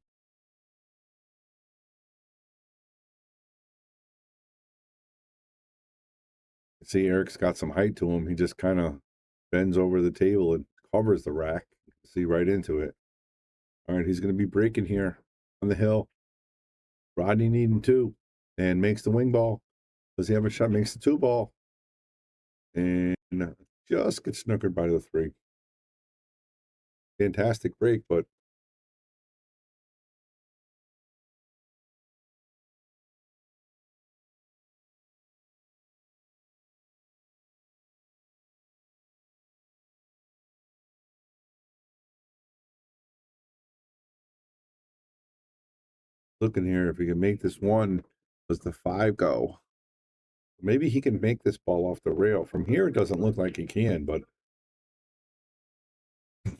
See, Eric's got some height to him. He just kind of bends over the table and covers the rack. See right into it. All right, he's going to be breaking here on the hill. Rodney needing 2 and makes the wing ball. Does he have a shot? Makes the 2 ball. And just gets snookered by the 3. Fantastic break, but looking here, if he can make this one, does the 5 go? Maybe he can make this ball off the rail. From here, it doesn't look like he can, but right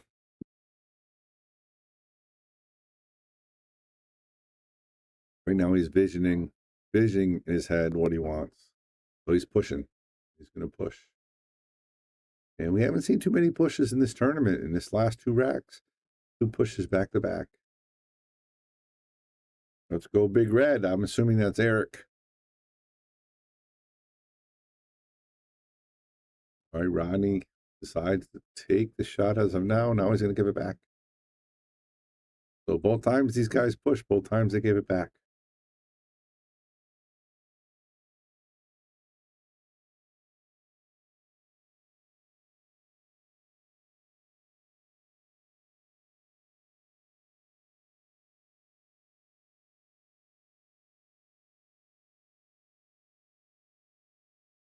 now he's visioning in his head what he wants. So he's pushing. He's going to push. And we haven't seen too many pushes in this tournament, in this last 2 racks. 2 pushes back to back. Let's go Big Red. I'm assuming that's Eric. All right, Rodney decides to take the shot as of now. Now he's going to give it back. So both times these guys push, both times they gave it back.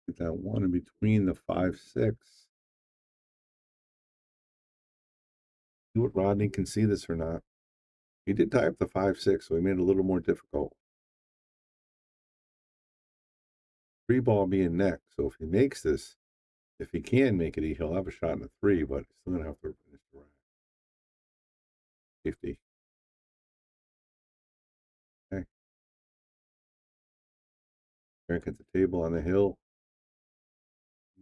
Get that one in between the 5-6. See what Rodney can see this or not. He did tie up the 5-6, so he made it a little more difficult. 3 ball being next. So if he makes this, if he can make it, he'll have a shot in the 3, but he's still going to have to finish the rack. 50. Okay. Eric at the table on the hill.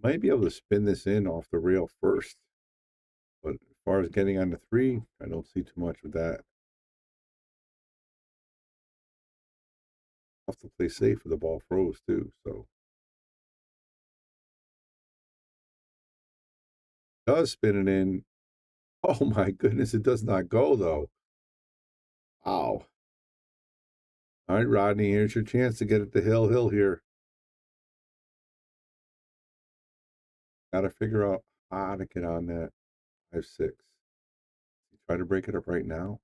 Might be able to spin this in off the rail first. But as far as getting on the 3, I don't see too much with that. Have to play safe with the ball froze too, so. Does spin it in. Oh my goodness, it does not go though. Wow. All right, Rodney, here's your chance to get it to hill here. Got to figure out how to get on that 5-6. Try to break it up right now.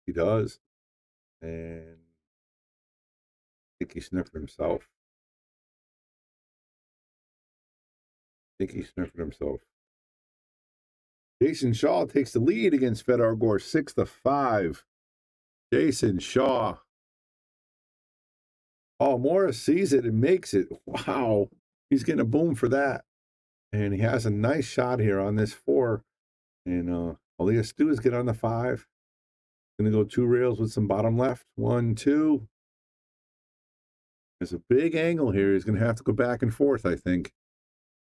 He does. And I think he sniffed himself. Jayson Shaw takes the lead against Fedor Gorst 6-5. Jayson Shaw Oh, Morris sees it and makes it. Wow. He's getting a boom for that. And he has a nice shot here on this 4. And Elias Stews get on the 5. Going to go 2 rails with some bottom left. 1, 2. There's a big angle here. He's going to have to go back and forth, I think.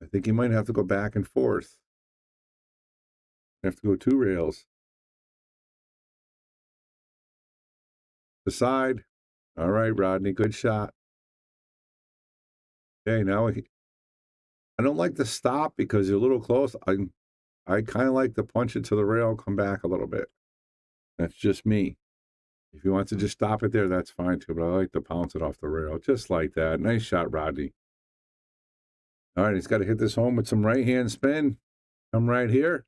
I think he might have to go back and forth. Have to go 2 rails. The side. All right, Rodney, good shot. Okay, now I don't like to stop because you're a little close. I kind of like to punch it to the rail, come back a little bit. That's just me. If you want to just stop it there, that's fine too, but I like to pounce it off the rail, just like that. Nice shot, Rodney. All right, he's got to hit this home with some right-hand spin. Come right here.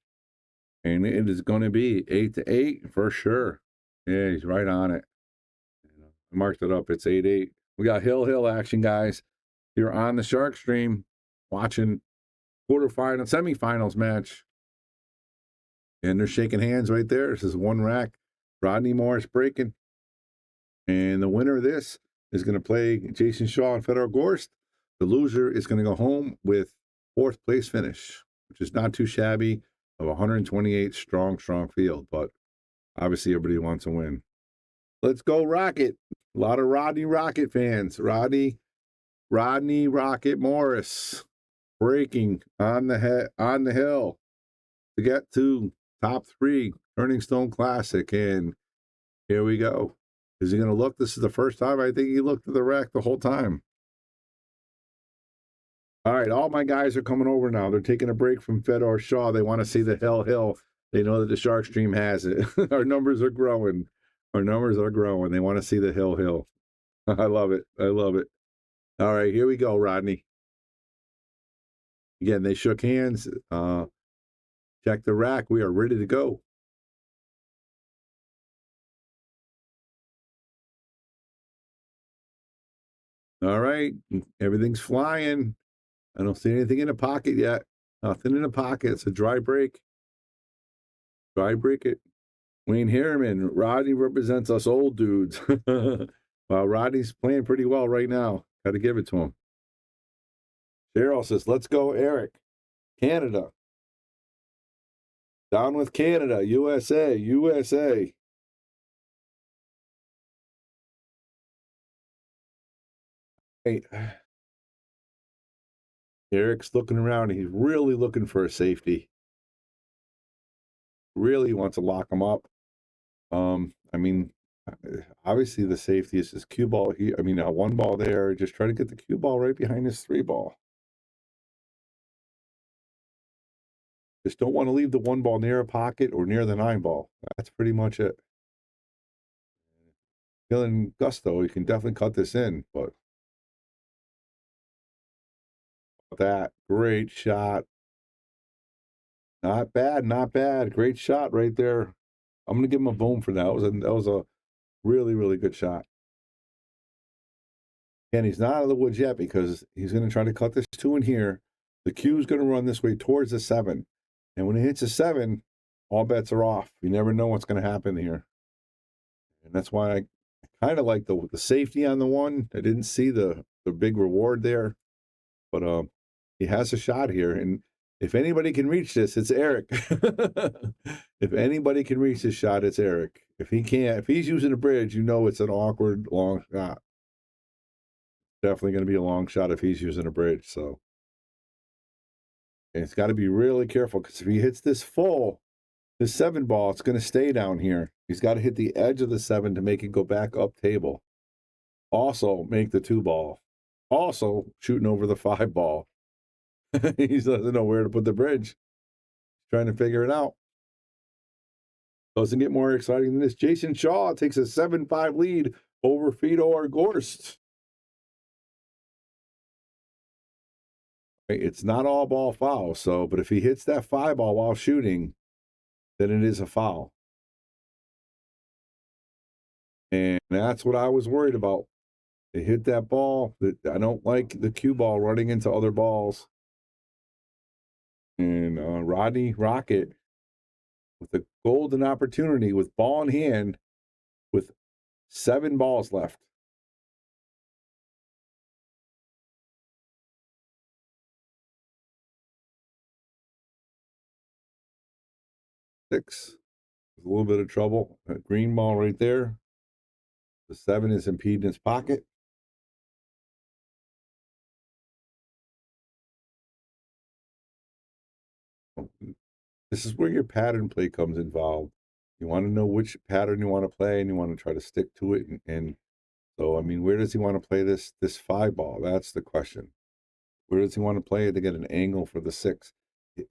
And it is going to be 8-8 for sure. Yeah, he's right on it. I marked it up. It's 8-8. We got hill action, guys. You're on the Shark Stream watching quarterfinal, semifinals match. And they're shaking hands right there. This is one rack. Rodney Morris breaking. And the winner of this is going to play Jayson Shaw and Fedor Gorst. The loser is going to go home with 4th place finish, which is not too shabby of 128 strong field. But obviously everybody wants to win. Let's go Rocket. A lot of Rodney Rocket fans. Rodney Rocket Morris breaking on the hill to get to top 3 turning Stone Classic. And here we go. Is he going to look? This is the first time I think he looked at the rack the whole time. All right, all my guys are coming over now. They're taking a break from Fedor Shaw. They want to see the hill. They know that the Shark Stream has it. Our numbers are growing. They want to see the hill. I love it. All right, here we go, Rodney. Again, they shook hands. Check the rack. We are ready to go. All right, everything's flying. I don't see anything in the pocket yet. Nothing in the pocket. It's a dry break. It. Wayne Harriman. Rodney represents us old dudes. Well, Rodney's playing pretty well right now. Got to give it to him. Cheryl says, let's go, Eric. Canada. Down with Canada. USA. Hey. Eric's looking around. He's really looking for a safety. Really wants to lock him up. I mean, obviously the safety is his cue ball. One ball there. Just try to get the cue ball right behind his 3 ball. Just don't want to leave the 1 ball near a pocket or near the 9 ball. That's pretty much it. Feeling gusto, you can definitely cut this in, but that great shot. Not bad. Great shot right there. I'm gonna give him a boom for that. That was a really good shot. And he's not out of the woods yet because he's gonna try to cut this 2 in here. The cue is gonna run this way towards the 7. And when it hits a 7, all bets are off. You never know what's gonna happen here. And that's why I kind of like the safety on the 1. I didn't see the big reward there. But he has a shot here, and if anybody can reach this, it's Eric. If anybody can reach this shot, it's Eric. If he can't, if he's using a bridge, it's an awkward long shot. Definitely going to be a long shot if he's using a bridge. So, and it's got to be really careful because if he hits this full, the 7 ball, it's going to stay down here. He's got to hit the edge of the 7 to make it go back up table. Also, make the 2 ball. Also, shooting over the 5 ball. He doesn't know where to put the bridge. He's trying to figure it out. Doesn't get more exciting than this. Jayson Shaw takes a 7-5 lead over Fedor Gorst. It's not all ball foul, but if he hits that 5 ball while shooting, then it is a foul. And that's what I was worried about. They hit that ball. I don't like the cue ball running into other balls. And Rodney Rocket with a golden opportunity with ball in hand with 7 balls left. 6. There's a little bit of trouble. That green ball right there. The 7 is impeding his pocket. This is where your pattern play comes involved. You want to know which pattern you want to play, and you want to try to stick to it. And so, I mean, where does he want to play this 5 ball? That's the question. Where does he want to play it to get an angle for the 6?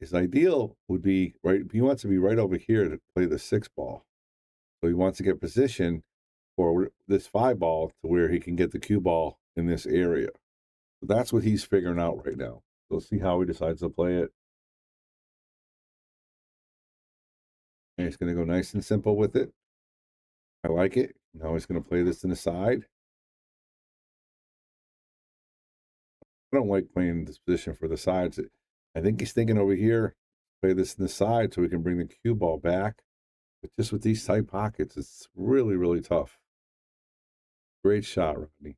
His ideal would be right. He wants to be right over here to play the 6 ball. So he wants to get position for this 5 ball to where he can get the cue ball in this area. So that's what he's figuring out right now. So see how he decides to play it. And he's going to go nice and simple with it. I like it. Now he's going to play this in the side. I don't like playing this position for the sides. I think he's thinking over here, play this in the side so we can bring the cue ball back. But just with these tight pockets, it's really, really tough. Great shot, Rodney.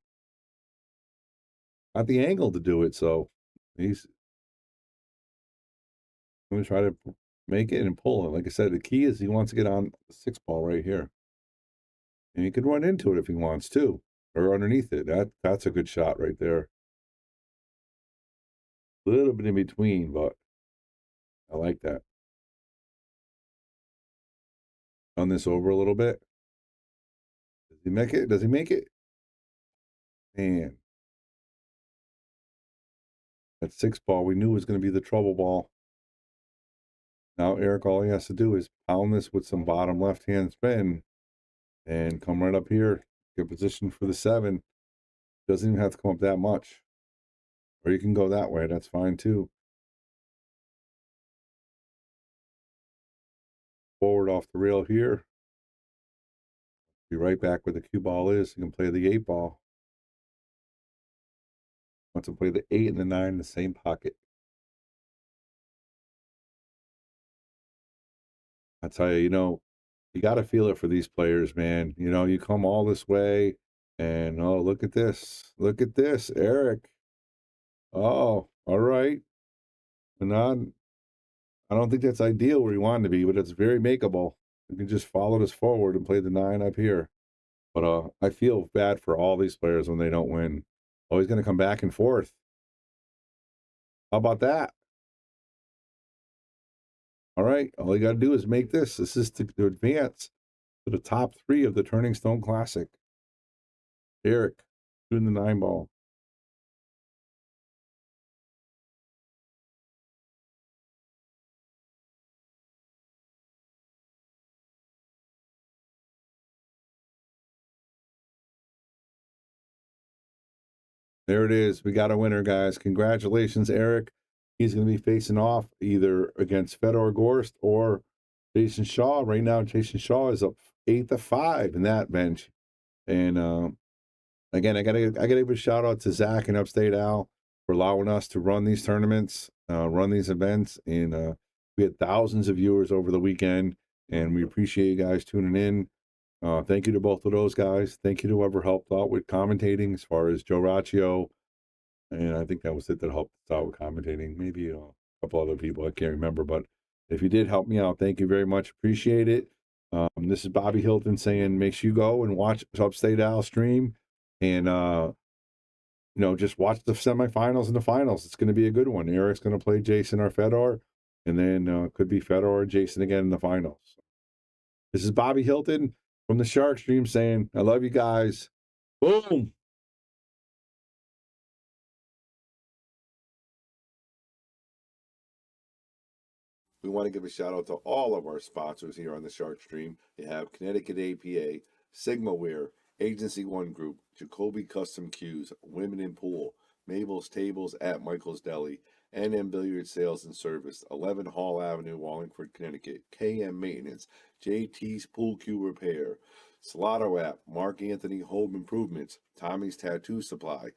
Got the angle to do it, so he's going to try to make it and pull it. Like I said, the key is he wants to get on the 6 ball right here. And he could run into it if he wants to, or underneath it. That's a good shot right there. A little bit in between, but I like that. Run this over a little bit. Does he make it? Does he make it? Man. That 6 ball we knew was going to be the trouble ball. Now Eric, all he has to do is pound this with some bottom left-hand spin and come right up here, get position for the 7. Doesn't even have to come up that much. Or you can go that way, that's fine too. Forward off the rail here. Be right back where the cue ball is. You can play the 8 ball. Want to play the 8 and the 9 in the same pocket. I tell you, you got to feel it for these players, man. You come all this way, and oh, look at this. Look at this, Eric. Oh, all right. And I don't think that's ideal where you want to be, but it's very makeable. You can just follow this forward and play the 9 up here. But I feel bad for all these players when they don't win. Oh, he's going to come back and forth. How about that? All right. All you got to do is make this. This is to advance to the top 3 of the Turning Stone Classic. Eric doing the 9 ball. There it is. We got a winner, guys. Congratulations, Eric. He's going to be facing off either against Fedor Gorst or Jayson Shaw. Right now, Jayson Shaw is up 8-5 in that bench. And again, I gotta give a shout out to Zach and Upstate Al for allowing us to run these tournaments, run these events. And we had thousands of viewers over the weekend, and we appreciate you guys tuning in. Thank you to both of those guys. Thank you to whoever helped out with commentating, as far as Joe Raccio. And I think that was it that helped us out with commentating. Maybe a couple other people, I can't remember. But if you did help me out, thank you very much. Appreciate it. This is Bobby Hilton saying, make sure you go and watch Upstate Al stream. And, just watch the semifinals and the finals. It's going to be a good one. Eric's going to play Jayson or Fedor. And then could be Fedor or Jayson again in the finals. This is Bobby Hilton from the Shark Stream saying, I love you guys. Boom. We want to give a shout out to all of our sponsors here on the Shark Stream. You have Connecticut APA, Sigma Wear, Agency One Group, Jacoby Custom Cues, Women in Pool, Mabel's Tables at Michael's Deli, NM Billiard Sales and Service, 11 Hall Avenue, Wallingford, Connecticut, KM Maintenance, JT's Pool Cue Repair, Salotto app, Mark Anthony Home Improvements, Tommy's Tattoo Supply,